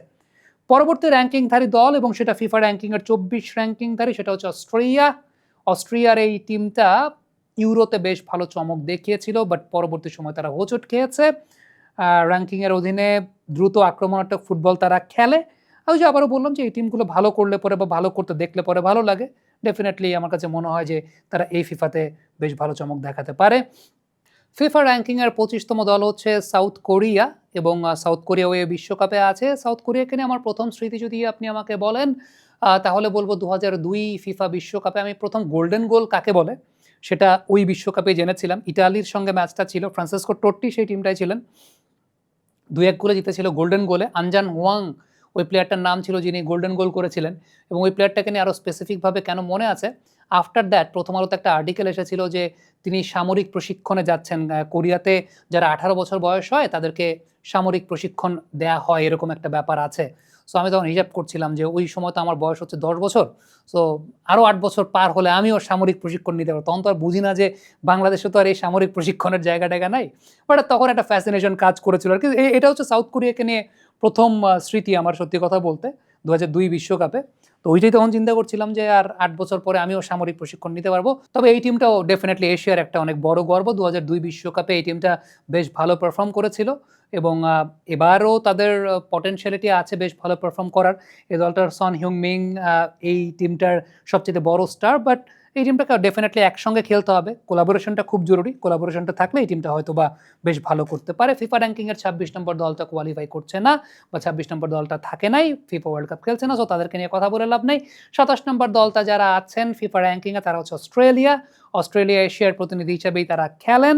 পরবর্তী র্যাঙ্কিংধারী দল, এবং সেটা ফিফা র্যাঙ্কিংয়ের 24 র্যাঙ্কিংধারী, সেটা হচ্ছে অস্ট্রেলিয়া। অস্ট্রেলিয়ার এই টিমটা ইউরোতে বেশ ভালো চমক দেখিয়েছিল, বাট পরবর্তী সময় তারা হোঁচট খেয়েছে। র্যাঙ্কিংয়ের অধীনে দ্রুত আক্রমণাত্মক ফুটবল তারা খেলে। আমি যে আবারও বললাম যে এই টিমগুলো ভালো করলে পরে বা ভালো করতে দেখলে পরে ভালো লাগে। ডেফিনেটলি আমার কাছে মনে হয় যে তারা এই ফিফাতে বেশ ভালো চমক দেখাতে পারে। ফিফা র্যাঙ্কিংয়ের 25তম দল হচ্ছে সাউথ কোরিয়া, এবং সাউথ কোরিয়াও এই বিশ্বকাপে আছে। সাউথ কোরিয়াকে নিয়ে আমার প্রথম স্মৃতি যদি আপনি আমাকে বলেন, তাহলে বলবো 2002 ফিফা বিশ্বকাপে আমি প্রথম গোল্ডেন গোল কাকে বলে সেটা ওই বিশ্বকাপে জেনেছিলাম। ইটালির সঙ্গে ম্যাচটা ছিল, ফ্রান্সিসকো টোট্টি সেই টিমটাই ছিলেন। 2-1 গোলে জিতেছিল গোল্ডেন গোলে। আনজান হোয়াং ওই প্লেয়ারটার নাম ছিল যিনি গোল্ডেন গোল করেছিলেন। এবং ওই প্লেয়ারটাকে নিয়ে আরও স্পেসিফিকভাবে কেন মনে আছে, আফটার দ্যাট প্রথম আলোতে একটা আর্টিকেল এসেছিল যে তিনি সামরিক প্রশিক্ষণে যাচ্ছেন। কোরিয়াতে যারা 18 বছর বয়স হয় তাদেরকে সামরিক প্রশিক্ষণ দেয়া হয়, এরকম একটা ব্যাপার আছে। সো আমি তখন হিসাব করছিলাম যে ওই সময় তো আমার বয়স হচ্ছে 10 বছর, সো আরও 8 বছর পার হলে আমিও সামরিক প্রশিক্ষণ নিতে পারবো। তখন তো আর বুঝি না যে বাংলাদেশে তো আর এই সামরিক প্রশিক্ষণের জায়গা নাই, বাট তখন একটা ফ্যাসিনেশন কাজ করেছিল আর কি। এটা হচ্ছে সাউথ কোরিয়াকে নিয়ে প্রথম স্মৃতি আমার, সত্যি কথা বলতে, 2002 বিশ্বকাপে। তো ওইটাই তখন চিন্তা করছিলাম যে আর 8 বছর পরে আমিও সামরিক প্রশিক্ষণ নিতে পারবো। তবে এই টিমটাও ডেফিনেটলি এশিয়ার একটা অনেক বড় গর্ব। 2002 বিশ্বকাপে এই টিমটা বেশ ভালো পারফর্ম করেছিল, এবং এবারও তাদের পটেনশিয়ালিটি আছে বেশ ভালো পারফর্ম করার। এই দলটার সন হিউং মিং এই টিমটার সবচেয়ে বড় স্টার, বাট এই টিমটাকে ডেফিনেটলি একসঙ্গে খেলতে হবে। কোলাবোরেশনটা খুব জরুরি, কোলাবোরেশনটা থাকলে এই টিমটা হয়তো বা বেশ ভালো করতে পারে। ফিফা র্যাঙ্কিংয়ের 26 নম্বর দলটা কোয়ালিফাই করছে না, বা 26 নম্বর দলটা থাকে নাই, ফিফা ওয়ার্ল্ড কাপ খেলছে না, সো তাদেরকে নিয়ে কথা বলে লাভ নেই। 27 নম্বর দলটা যারা আছেন ফিফা র্যাঙ্কিংয়ে, তারা হচ্ছে অস্ট্রেলিয়া। অস্ট্রেলিয়া এশিয়ার প্রতিনিধি হিসেবেই তারা খেলেন,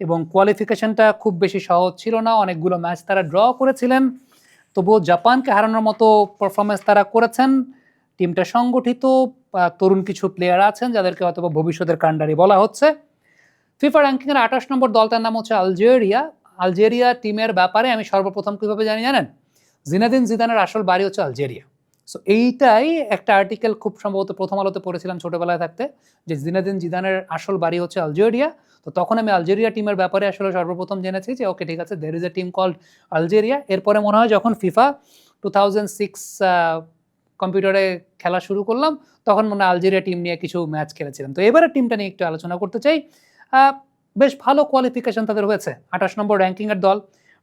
এবং কোয়ালিফিকেশনটা খুব বেশি সহজ ছিল না। অনেকগুলো ম্যাচ তারা ড্র করেছিলেন, তবুও জাপানকে হারানোর মতো পারফরমেন্স তারা করেছেন। টিমটা সংগঠিত, তরুণ কিছু প্লেয়ার আছেন যাদেরকে হয়তো ভবিষ্যতের কাণ্ডারি বলা হচ্ছে। ফিফা র্যাঙ্কিংয়ের 28 নম্বর দলটার নাম হচ্ছে আলজেরিয়া। আলজেরিয়া টিমের ব্যাপারে আমি সর্বপ্রথম কীভাবে জানেন? জিনেদিন জিদানের আসল বাড়ি হচ্ছে আলজেরিয়া। সো এইটাই একটা আর্টিকেল খুব সম্ভবত প্রথম আলোতে পড়েছিলাম ছোটোবেলায় থাকতে, যে জিনেদিন জিদানের আসল বাড়ি হচ্ছে আলজেরিয়া। তো তখন আমি আলজেরিয়া টিমের ব্যাপারে আসলে সর্বপ্রথম জেনেছি যে ওকে ঠিক আছে, there is a team called Algeria. এরপরে মনে হয় যখন ফিফা 2006 কম্পিউটারে খেলা শুরু করলাম, তখন মনে হয় আলজেরিয়া টিম নিয়ে কিছু ম্যাচ খেলেছিলাম। তো এবারে টিমটা নিয়ে একটু আলোচনা করতে চাই। বেশ ভালো কোয়ালিফিকেশন তাদের হয়েছে। 28 নম্বর র্যাঙ্কিংয়ের দল।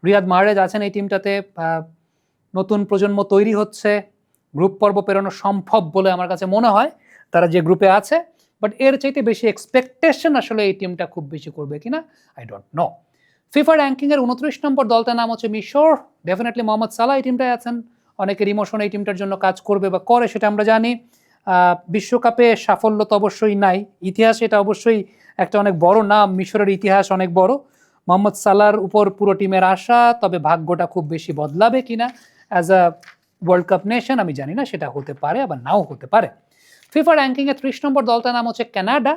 রিয়াদ মাহরেজ আছেন এই টিমটাতে। নতুন প্রজন্ম তৈরি হচ্ছে, গ্রুপ পর্ব পেরোনো সম্ভব বলে আমার কাছে মনে হয় তারা যে গ্রুপে আছে, বাট এর চাইতে বেশি এক্সপেকটেশন আসলে এই টিমটা খুব বেশি করবে কিনা আই ডোন্ট নো। ফিফা র্যাঙ্কিংয়ের 29 নম্বর দলটার নাম হচ্ছে মিশর। ডেফিনেটলি মোহাম্মদ সালাহ এই টিমটায় আছেন। অনেকের ইমোশন এই টিমটার জন্য কাজ করবে বা করে সেটা আমরা জানি। বিশ্বকাপে সাফল্য তো অবশ্যই নাই, ইতিহাসে এটা অবশ্যই একটা অনেক বড় নাম, মিশরের ইতিহাস অনেক বড়। মোহাম্মদ সালাহর উপর পুরো টিমের আশা, তবে ভাগ্যটা খুব বেশি বদলাবে কিনা as a world cup nation আমি জানি না, সেটা হতে পারে আবার নাও হতে পারে। ফিফা র্যাঙ্কিংয়ে 30 নম্বর দলটার নাম হচ্ছে কানাডা।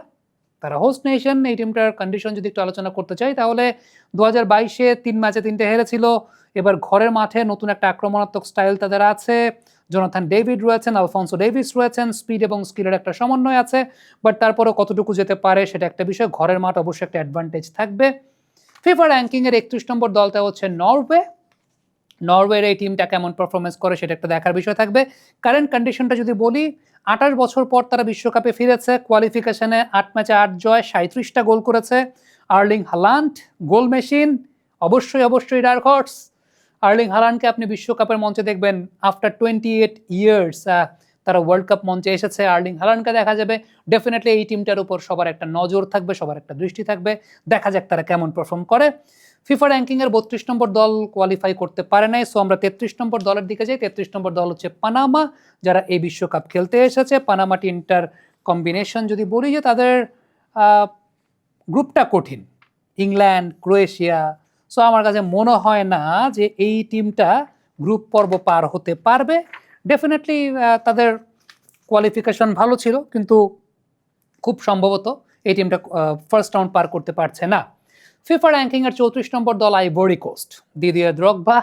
তারা হোস্ট নেশন। এই টিমটার কন্ডিশন যদি একটু আলোচনা করতে চাই, তাহলে 2022-এ 3 ম্যাচে 3টে হেরেছিল। এবার ঘরের মাঠে নতুন একটা আক্রমণাত্মক স্টাইল তাদের আছে। জোনাথন ডেভিড রয়েছেন, আলফোনসো ডেভিস রয়েছেন, স্পিড এবং স্কিলের একটা সমন্বয় আছে, বাট তারপরেও কতটুকু যেতে পারে সেটা একটা বিষয়। ঘরের মাঠ অবশ্যই একটা অ্যাডভান্টেজ থাকবে। ফিফা র্যাঙ্কিংয়ের 31 নম্বর দলটা হচ্ছে নরওয়ে। নরওয়ের এই টিমটা কেমন পারফরমেন্স করে সেটা একটা দেখার বিষয় থাকবে। কারেন্ট কন্ডিশনটা যদি বলি, 28 বছর পর তারা বিশ্বকাপে ফিরেছে। কোয়ালিফিকেশনে 8 ম্যাচে 8 জয়, 37টা গোল করেছে। আর্লিং হালান্ড গোল মেশিন, অবশ্যই ডার্ক হর্স। আর্লিং হালান্ডকে আপনি বিশ্বকাপের মঞ্চে দেখবেন আফটার 28 ইয়ার্স তারা ওয়ার্ল্ড কাপ মঞ্চে এসেছে। আর্লিং হালান্ডকে দেখা যাবে। ডেফিনেটলি এই টিমটার উপর সবার একটা নজর থাকবে, সবার একটা দৃষ্টি থাকবে। দেখা যাক তারা কেমন পারফর্ম করে। ফিফা র্যাঙ্কিংয়ের 32 নম্বর দল কোয়ালিফাই করতে পারে নাই, সো আমরা 33 নম্বর দলের দিকে যাই। 33 নম্বর দল হচ্ছে পানামা, যারা এই বিশ্বকাপ খেলতে এসেছে। পানামা টিমটার কম্বিনেশন যদি বলি যে তাদের গ্রুপটা কঠিন, ইংল্যান্ড, ক্রোয়েশিয়া। সো আমার কাছে মনে হয় না যে এই টিমটা গ্রুপ পর্ব পার হতে পারবে। ডেফিনেটলি তাদের কোয়ালিফিকেশন ভালো ছিল, কিন্তু খুব সম্ভবত এই টিমটা ফার্স্ট রাউন্ড পার করতে পারছে না। ফিফা র্যাঙ্কিংয়ের 34 নম্বর দল আইভরি কোস্ট। দিদিয়ার দ্রগবা,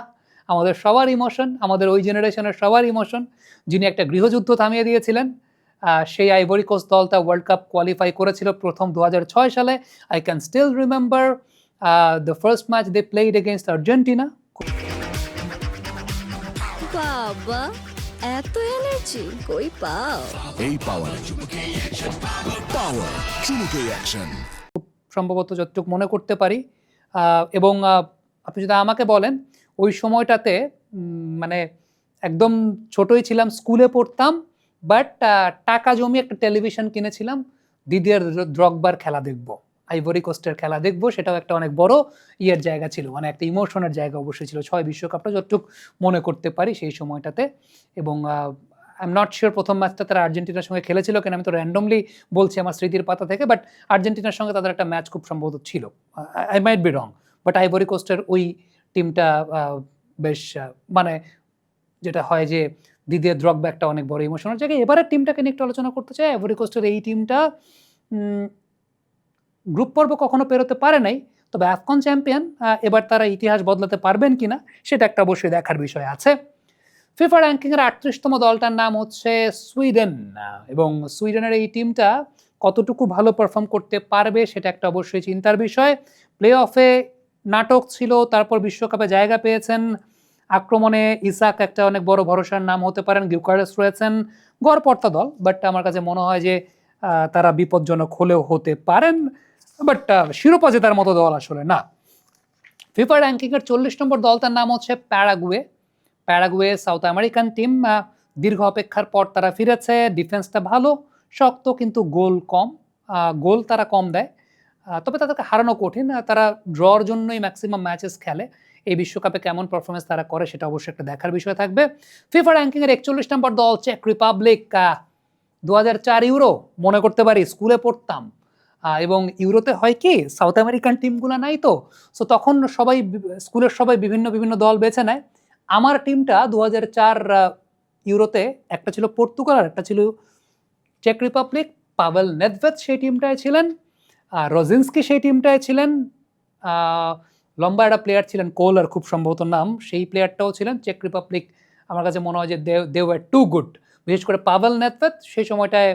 আমাদের সবার ইমোশন, আমাদের ওই জেনারেশনের সবার ইমোশন, যিনি একটা গৃহযুদ্ধ থামিয়ে দিয়েছিলেন। সেই আইভরি কোস্ট দলটা ওয়ার্ল্ড কাপ কোয়ালিফাই করেছিল প্রথম 2006 সালে। I can still remember the first match they played against Argentina. বাবা, এত এনার্জি কই পাও? এই পাওয়ারে পাওয়ার চুমুকে অ্যাকশন। সম্ভবত যতটুকু মনে করতে পারি। এবং আপনি যদি আমাকে বলেন ওই সময়টাতে মানে একদম ছোটই ছিলাম, স্কুলে পড়তাম, বাট টাকা জমিয়ে একটা টেলিভিশন কিনেছিলাম, দিদিয়ার দ্রগবার খেলা দেখবো, আইভরি কোস্টের খেলা দেখবো। সেটাও একটা অনেক বড় ইয়ের জায়গা ছিল, মানে একটা ইমোশনের জায়গা অবশ্যই ছিল। 6 বিশ্বকাপটা যতটুকু মনে করতে পারি সেই সময়টাতে। এবং আই এম নট শিওর প্রথম ম্যাচটা তারা আর্জেন্টিনার সঙ্গে খেলেছিল কিনা, আমি তো র্যান্ডমলি বলছি আমার স্মৃতির পাতা থেকে, বাট আর্জেন্টিনার সঙ্গে তাদের একটা ম্যাচ খুব সম্ভবত ছিল। I might be wrong, but Ivory কোস্টের ওই টিমটা বেশ মানে যেটা হয় যে দিদিয়ার দ্রগবা একটা অনেক বড় ইমোশনের জায়গা। এবারের টিমটাকে নিয়ে একটু আলোচনা করতে চাই। আইভরি কোস্টের এই টিমটা গ্রুপ পর্ব কখনো পেরোতে পারে নাই, তবে আফকন চ্যাম্পিয়ন, এবার তারা ইতিহাস বদলাতে পারবেন কিনা সেটা একটা অবশ্যই দেখার বিষয় আছে। ফিফা র্যাঙ্কিংয়ের 38তম দলটার নাম হচ্ছে সুইডেন, এবং সুইডেনের এই টিমটা কতটুকু ভালো পারফর্ম করতে পারবে সেটা একটা অবশ্যই চিন্তার বিষয়। প্লে অফে নাটক ছিল, তারপর বিশ্বকাপে জায়গা পেয়েছেন। আক্রমণে ইসাক একটা অনেক বড় ভরসার নাম হতে পারেন, গিউকারেস রয়েছেন। গড়পড়তা দল, বাট আমার কাছে মনে হয় যে তারা বিপজ্জনক হলেও হতে পারেন, বাট শিরোপা জেতার মতো দল আসলে না। ফিফা র্যাঙ্কিংয়ের 40 নম্বর দলটার নাম হচ্ছে Paraguay. Paraguay south American team, দীর্ঘ অপেক্ষার পর তারা ফিরেছে। ডিফেন্সটা ভালো, শক্ত, কিন্তু গোল কম, গোল তারা কম দেয়। তবে তাদেরকে হারানো কঠিন। তারা ড্রর জন্যই ম্যাক্সিমাম ম্যাচেস খেলে। এই বিশ্বকাপে কেমন পারফরমেন্স তারা করে সেটা অবশ্যই একটা দেখার বিষয় থাকবে। ফিফা র্যাঙ্কিংয়ের 41 নম্বর দল চেক রিপাবলিক। 2004 ইউরো মনে করতে পারি, স্কুলে পড়তাম। এবং ইউরোতে হয় কি, সাউথ আমেরিকান টিমগুলো নাই তো, সো তখন সবাই স্কুলের সবাই বিভিন্ন বিভিন্ন দল বেছে নেয়। আমার টিমটা 2004 ইউরোতে একটা ছিল পর্তুগাল আর একটা ছিল চেক রিপাবলিক। পাভেল নেদভেদ সেই টিমটায় ছিলেন, রজিনস্কি সেই টাইমটায় ছিলেন, লম্বা একটা প্লেয়ার ছিলেন কোলার খুব সম্ভবত নাম, সেই প্লেয়ারটাও ছিলেন। চেক রিপাবলিক আমার কাছে মনে হয় যে দে ওয়ার টু গুড। বিশেষ করে পাভেল নেদভেদ সেই সময়টায়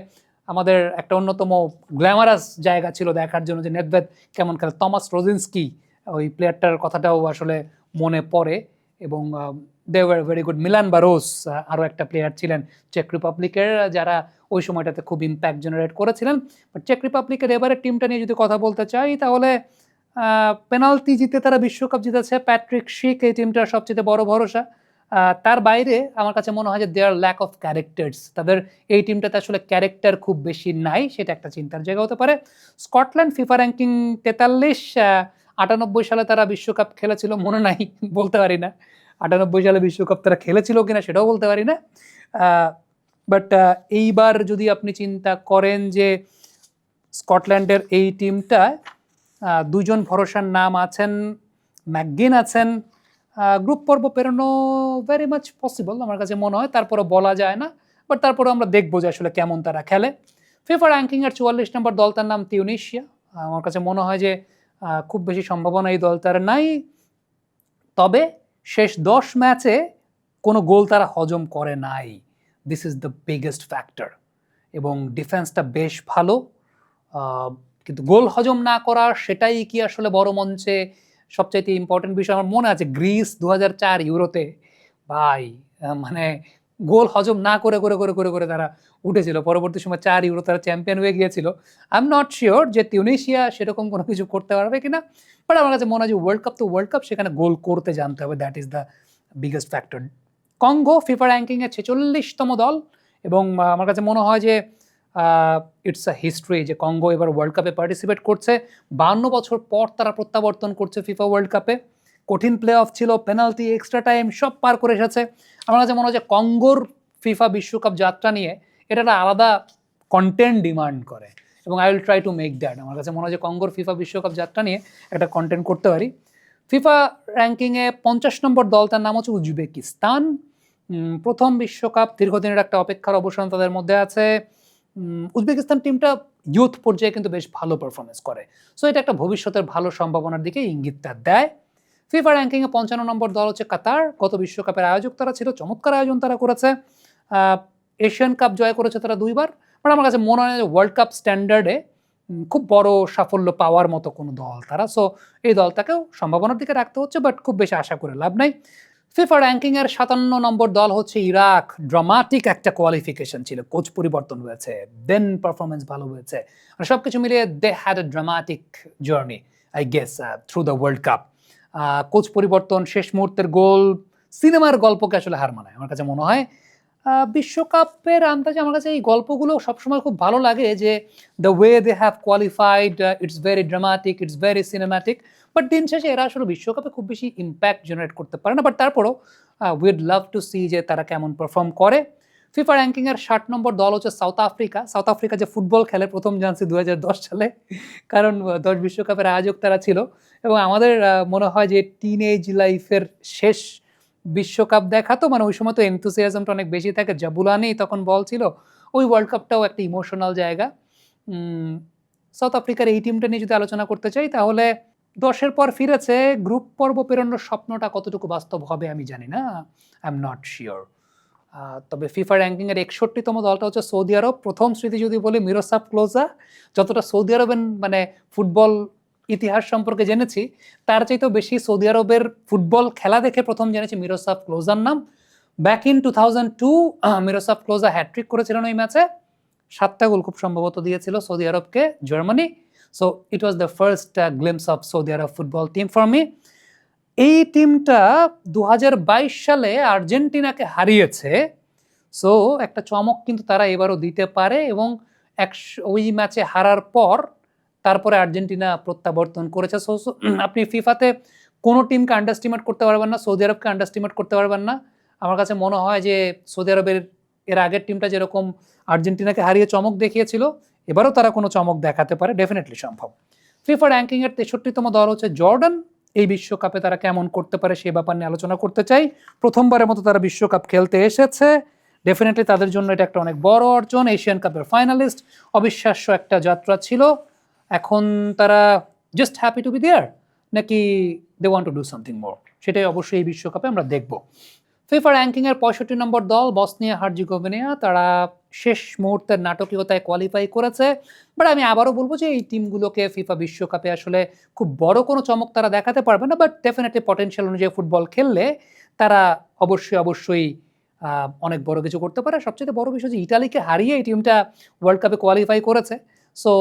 আমাদের একটা অন্যতম গ্ল্যামারাস জায়গা ছিল দেখার জন্য যে নেদভেদ কেমন খেলে। থমাস রোজিনস্কি ওই প্লেয়ারটার কথাটাও আসলে মনে পড়ে। এবং they were very good. Milan Baros আরও একটা প্লেয়ার ছিলেন চেক রিপাবলিকের, যারা ওই সময়টাতে খুব ইম্প্যাক্ট জেনারেট করেছিলেন। বাট চেক রিপাবলিকের এবারের টিমটা নিয়ে যদি কথা বলতে চাই তাহলে পেনাল্টি জিতে তারা বিশ্বকাপ জিতেছে। প্যাট্রিক শিক এই টিমটার সবচেয়ে বড় ভরসা। তার বাইরে আমার কাছে মনে হয় যে দেয়ার ল্যাক অফ ক্যারেক্টার্স। তাদের এই টিমটাতে আসলে ক্যারেক্টার খুব বেশি নাই, সেটা একটা চিন্তার জায়গা হতে পারে। Scotland FIFA ranking 43। 98 সালে তারা বিশ্বকাপ খেলেছিল, মনে নাই, বলতে পারি না। 98 সালে বিশ্বকাপ তারা খেলেছিল কিনা সেটাও বলতে পারি না। বাট এইবার যদি আপনি চিন্তা করেন যে স্কটল্যান্ডের এই টিমটা দুজন ভরসার নাম আছেন, ম্যাকগিন আছেন, গ্রুপ পর্ব পেরোনো ভেরি মাচ পসিবল আমার কাছে মনে হয়। তারপরে বলা যায় না, বাট তারপরে আমরা দেখবো যে আসলে কেমন তারা খেলে। ফিফা র্যাঙ্কিংয়ের 44 নম্বর দলটার নাম তিউনিশিয়া। আমার কাছে মনে হয় যে খুব বেশি সম্ভাবনা এই দলটার নাই, তবে শেষ 10 ম্যাচে কোনো গোল তারা হজম করে নাই। This is the biggest factor. এবং ডিফেন্সটা বেশ ভালো, কিন্তু গোল হজম না করা সেটাই কি আসলে বড় মঞ্চে সবচাইতে ইম্পর্টেন্ট বিষয়। আমার মনে আছে গ্রিস 2004 ইউরোতে ভাই মানে গোল হজম না করে করে করে করে করে তারা উঠেছিল। পরবর্তী সময় 4 ইউরো তারা চ্যাম্পিয়ন হয়ে গিয়েছিল। আই এম নট শিওর যে তিউনিশিয়া সেরকম কোনো কিছু করতে পারবে কিনা, বাট আমার কাছে মনে হয় যে ওয়ার্ল্ড কাপ তো ওয়ার্ল্ড কাপ, সেখানে গোল করতে জানতে হবে। That is the biggest factor. Congo FIFA র্যাঙ্কিংয়ে 46তম দল, এবং আমার কাছে মনে হয় যে ইটস আ হিস্ট্রি যে কঙ্গো এবার ওয়ার্ল্ড কাপে পার্টিসিপেট করছে। 52 বছর পর তারা প্রত্যাবর্তন করছে ফিফা ওয়ার্ল্ড কাপে। কঠিন প্লে অফ ছিল, পেনাল্টি, এক্সট্রা টাইম সব পার করে এসেছে। আমার কাছে মনে হয় যে কঙ্গোর ফিফা বিশ্বকাপ যাত্রা নিয়ে এটা একটা আলাদা কন্টেন্ট ডিমান্ড করে, এবং I will try to make that. আমার কাছে মনে হয় যে কঙ্গোর ফিফা বিশ্বকাপ যাত্রা নিয়ে একটা কন্টেন্ট করতে পারি। ফিফা র্যাঙ্কিংয়ে 50 নম্বর দল, তার নাম হচ্ছে উজবেকিস্তান। প্রথম বিশ্বকাপ, দীর্ঘদিনের একটা অপেক্ষার অবসান তাদের মধ্যে আছে। উজবেকিস্তান টিমটা ইউথ পর্যায়ে কিন্তু বেশ ভালো পারফরমেন্স করে, সো এটা একটা ভবিষ্যতের ভালো সম্ভাবনার দিকে ইঙ্গিতটা দেয়। ফিফা র্যাঙ্কিংয়ে 55 নম্বর দল হচ্ছে কাতার। গত বিশ্বকাপের আয়োজক তারা ছিল, চমৎকার আয়োজন তারা করেছে। এশিয়ান কাপ জয় করেছে তারা 2বার, বাট আমার কাছে মনে হয় যে ওয়ার্ল্ড কাপ স্ট্যান্ডার্ডে খুব বড় সাফল্য পাওয়ার মতো কোনো দল তারা, সো এই দলটাকেও সম্ভাবনার দিকে রাখতে হচ্ছে, বাট খুব বেশি আশা করে লাভ নাই। ফিফা র্যাঙ্কিংয়ের 57 নম্বর দল হচ্ছে ইরাক। ড্রামাটিক একটা কোয়ালিফিকেশন ছিল, কোচ পরিবর্তন হয়েছে, দেন পারফরমেন্স ভালো হয়েছে, মানে সব কিছু মিলিয়ে they had a dramatic journey I guess through the world cup. Coach পরিবর্তন, শেষ মুহূর্তের গোল, সিনেমার গল্পকে আসলে হার মানায় আমার কাছে মনে হয়। বিশ্বকাপের আন্দাজে আমার কাছে এই গল্পগুলো সবসময় খুব ভালো লাগে, যে the way they have qualified, it's very dramatic, it's very cinematic, but দিন শেষে এরা আসলে বিশ্বকাপে খুব বেশি ইম্প্যাক্ট জেনারেট করতে পারে না, বাট তারপরও উইড লাভ টু সি যে তারা কেমন পারফর্ম করে। ফিফা র্যাঙ্কিংয়ের 60 নম্বর দল হচ্ছে সাউথ আফ্রিকা। সাউথ আফ্রিকা যে ফুটবল খেলে প্রথম জানছি 2010 সালে, কারণ 10 বিশ্বকাপের আয়োজক তারা ছিল, এবং আমাদের মনে হয় যে টিনেজ লাইফের শেষ বিশ্বকাপ দেখা, তো মানে ওই সময় তো এনথুসিয়াজমটা অনেক বেশি থাকে, জাবুলানি তখন বল ছিল, ওই ওয়ার্ল্ড কাপটাও একটা ইমোশনাল জায়গা। সাউথ আফ্রিকার এই টিমটা নিয়ে যদি আলোচনা করতে চাই, তাহলে 10-এর পর ফিরেছে, গ্রুপ পর্ব পেরোনোর স্বপ্নটা কতটুকু বাস্তব হবে আমি জানি না, আই এম নট শিওর। তবে ফিফা র্যাঙ্কিংয়ের 61তম দলটা হচ্ছে সৌদি আরব। প্রথম স্মৃতি যদি বলি মিরোস্লাভ ক্লোজা, যতটা সৌদি আরবের মানে ফুটবল ইতিহাস সম্পর্কে জেনেছি, তার চাইতেও বেশি সৌদি আরবের ফুটবল খেলা দেখে প্রথম জেনেছি মিরোস্লাভ ক্লোজার নাম। Back in 2002 Miroslav Klose hat-trick করেছিলেন ওই ম্যাচে, 7টা গোল খুব সম্ভবত দিয়েছিল সৌদি আরবকে Germany. So it was the first glimpse of Saudi Arab football team for me. এই টিমটা 2022 সালে আর্জেন্টিনাকে হারিয়েছে, সো একটা চমক কিন্তু তারা এবারও দিতে পারে, এবং ওই ম্যাচে হারার পর তারপরে আর্জেন্টিনা প্রত্যাবর্তন করেছে। সো আপনি ফিফাতে কোনো টিমকে আন্ডারস্টিমেট করতে পারবেন না, সৌদি আরবকে আন্ডারস্টিমেট করতে পারবেন না। আমার কাছে মনে হয় যে সৌদি আরবের এর আগের টিমটা যেরকম আর্জেন্টিনাকে হারিয়ে চমক দেখিয়েছিল, এবারও তারা কোনো চমক দেখাতে পারে, ডেফিনেটলি সম্ভব। ফিফা র্যাঙ্কিংয়ের 63তম দল হচ্ছে জর্ডান। এই বিশ্বকাপে তারা কেমন করতে পারে সে ব্যাপার নিয়ে আলোচনা করতে চাই। প্রথমবারের মতো তারা বিশ্বকাপ খেলতে এসেছে, ডেফিনেটলি তাদের জন্য এটা একটা অনেক বড় অর্জন। এশিয়ান কাপের ফাইনালিস্ট, অবিশ্বাস্য একটা যাত্রা ছিল। এখন তারা just happy to be there, নাকি they want to do something more, সেটাই অবশ্যই এই বিশ্বকাপে আমরা দেখব। ফিফা র্যাঙ্কিংয়ের 65 নম্বর দল বসনিয়া হার্জেগোভিনা। তারা শেষ মুহূর্তের নাটকীয়তায় কোয়ালিফাই করেছে, বাট আমি আবারও বলবো যে এই টিমগুলোকে ফিফা বিশ্বকাপে আসলে খুব বড় কোনো চমক তারা দেখাতে পারবে না, বাট ডেফিনেটলি পটেনশিয়াল অনুযায়ী ফুটবল খেললে তারা অবশ্যই অনেক বড় কিছু করতে পারে। সবচেয়ে বড় বিষয় যে ইটালিকে হারিয়ে এই টিমটা ওয়ার্ল্ড কাপে কোয়ালিফাই করেছে। So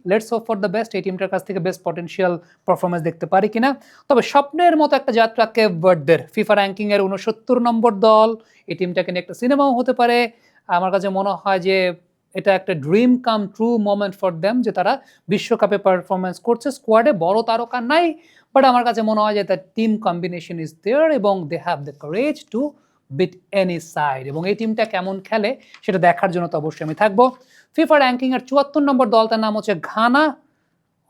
let's hope for the best, এই টিমটার কাছ থেকে বেস্ট পটেনশিয়াল পারফরমেন্স দেখতে পারি কিনা। তবে স্বপ্নের মতো একটা যাত্রা কেপ ভার্দের, ফিফা র্যাঙ্কিংয়ের 69 নম্বর দল। এই টিমটাকে নিয়ে একটা সিনেমাও হতে পারে। আমার কাছে মনে হয় যে এটা একটা dream come true moment for them, যে তারা বিশ্বকাপে পারফরমেন্স করছে। স্কোয়াডে বড় তারকা নাই, বাট আমার কাছে মনে হয় যে তার টিম কম্বিনেশন ইজ দেয়ার, এবং they have the courage to beat any side, এবং এই টিমটা কেমন খেলে সেটা দেখার জন্য তো অবশ্যই আমি থাকবো। ফিফা র্যাঙ্কিংয়ের 74 নম্বর দল, তার নাম হচ্ছে ঘানা।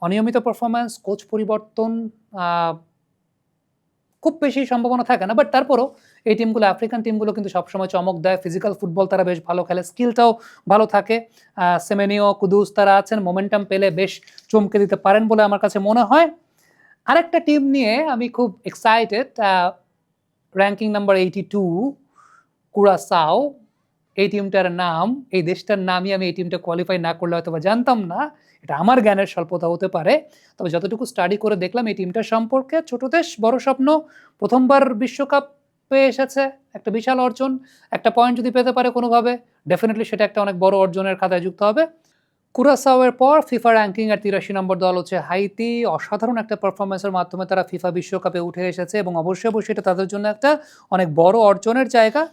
অনিয়মিত পারফরমেন্স, কোচ পরিবর্তন, খুব বেশি সম্ভাবনা থাকে না, বাট তারপরও এই টিমগুলো, আফ্রিকান টিমগুলো কিন্তু সবসময় চমক দেয়। ফিজিক্যাল ফুটবল তারা বেশ ভালো খেলে, স্কিলটাও ভালো থাকে। সেমেনিও, কুদুস তারা আছেন, মোমেন্টাম পেলে বেশ চমকে দিতে পারেন বলে আমার কাছে মনে হয়। আরেকটা টিম নিয়ে আমি খুব এক্সাইটেড, র্যাঙ্কিং নাম্বার 82 কুরাসাও। এই টিমটার নাম, এই দেশটার নামই আমি এই টিমটা কোয়ালিফাই না করলে হয়তো বা জানতাম না, এটা আমার জ্ঞানের স্বল্পতা হতে পারে। তবে যতটুকু স্টাডি করে দেখলাম এই টিমটার সম্পর্কে, ছোট দেশ, বড় স্বপ্ন, প্রথমবার বিশ্বকাপ পেয়ে এসেছে, একটা বিশাল অর্জন। একটা পয়েন্ট যদি পেতে পারে কোনোভাবে, ডেফিনেটলি সেটা একটা অনেক বড় অর্জনের খাতায় যুক্ত হবে। কুরাসাওয়ের পর ফিফা র্যাঙ্কিং এর 83 নম্বর দল হচ্ছে হাইতি। অসাধারণ একটা পারফরমেন্সের মাধ্যমে তারা ফিফা বিশ্বকাপে উঠে এসেছে এবং অবশ্যই অবশ্যই এটা তাদের জন্য একটা অনেক বড় অর্জনের জায়গা।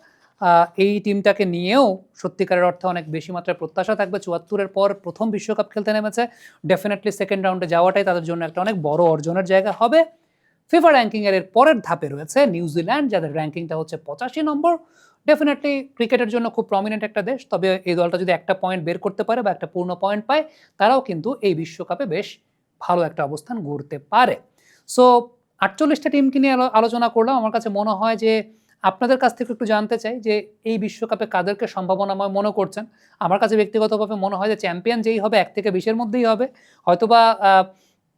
এই টিমটাকে নিয়েও সত্যিকারের অর্থে অনেক বেশি মাত্রায় প্রত্যাশা থাকবে। 74-এর পর প্রথম বিশ্বকাপ খেলতে নেমেছে, ডেফিনেটলি সেকেন্ড রাউন্ডে যাওয়াটাই তাদের জন্য একটা অনেক বড় অর্জনের জায়গা হবে। ফিফা র্যাঙ্কিং এর পরের ধাপে রয়েছে নিউজিল্যান্ড, যাদের র্যাঙ্কিংটা হচ্ছে 85 নম্বর। ডেফিনেটলি ক্রিকেটের জন্য খুব প্রমিনেন্ট একটা দেশ, তবে এই দলটা যদি একটা পয়েন্ট বের করতে পারে বা একটা পূর্ণ পয়েন্ট পায়, তারাও কিন্তু এই বিশ্বকাপে বেশ ভালো একটা অবস্থান গড়তে পারে। সো 48টা টিমকে নিয়ে আলোচনা করলাম। আমার কাছে মনে হয় যে আপনাদের কাছ থেকে একটু জানতে চাই যে এই বিশ্বকাপে কাদেরকে সম্ভাবনাময় মনে করছেন। আমার কাছে ব্যক্তিগতভাবে মনে হয় যে চ্যাম্পিয়ন যেই হবে 1 থেকে 20-এর মধ্যেই হবে। হয়তোবা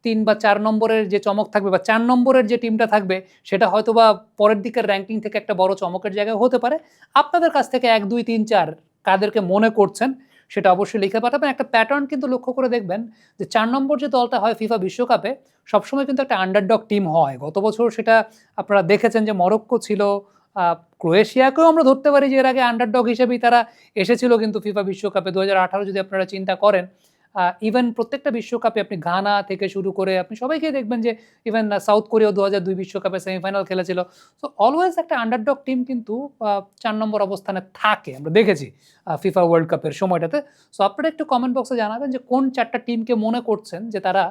3 বা 4 নম্বরের যে চমক থাকবে বা 4 নম্বরের যে টিমটা থাকবে সেটা হয়তোবা পরের দিকের র্যাঙ্কিং থেকে একটা বড় চমকের জায়গায় হতে পারে। আপনাদের কাছ থেকে 1, 2, 3, 4 কাদেরকে মনে করছেন সেটা অবশ্যই লিখে পাঠাবেন। একটা প্যাটার্ন কিন্তু লক্ষ্য করে দেখবেন যে 4 নম্বর যে দলটা হয় ফিফা বিশ্বকাপে সবসময় কিন্তু একটা আন্ডারডগ টিম হয়। গত বছর সেটা আপনারা দেখেছেন যে মরক্কো ছিল, ক্রোয়েশিয়াকেও আমরা ধরতে পারি যে এর আগে আন্ডারডগ হিসেবেই তারা এসেছিল কিন্তু ফিফা বিশ্বকাপে 2018 যদি আপনারা চিন্তা করেন। ইভেন প্রত্যেকটা বিশ্বকাপে আপনি ঘানা থেকে শুরু করে আপনি সবাইকেই দেখবেন যে ইভেন সাউথ কোরিয়াও 2002 বিশ্বকাপে সেমিফাইনাল খেলেছিল। সো অলওয়েজ একটা আন্ডারডগ টিম কিন্তু 4 নম্বর অবস্থানে থাকে, আমরা দেখেছি ফিফা ওয়ার্ল্ড কাপের সময়টাতে। সো আপনারা একটু কমেন্ট বক্সে জানাবেন যে কোন 4টা টিমকে মনে করছেন যে তারা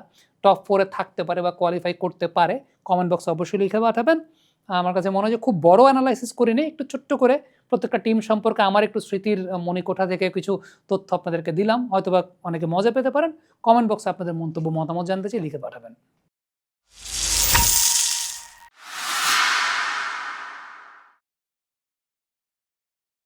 টপ 4-এ থাকতে পারে বা কোয়ালিফাই করতে পারে। কমেন্ট বক্সে অবশ্যই লিখে পাঠাবেন। আমার কাছে মনে হয় যে খুব বড় অ্যানালাইসিস করিনি, একটু ছোট্ট করে প্রত্যেকটা টিম সম্পর্কে আমার একটু স্মৃতির মণিকোঠা থেকে কিছু তথ্য আপনাদেরকে দিলাম। হয়তোবা অনেকে মজা পেতে পারেন। কমেন্ট বক্সে আপনাদের মন্তব্য মতামত জানতে চাই, লিখে পাঠাবেন।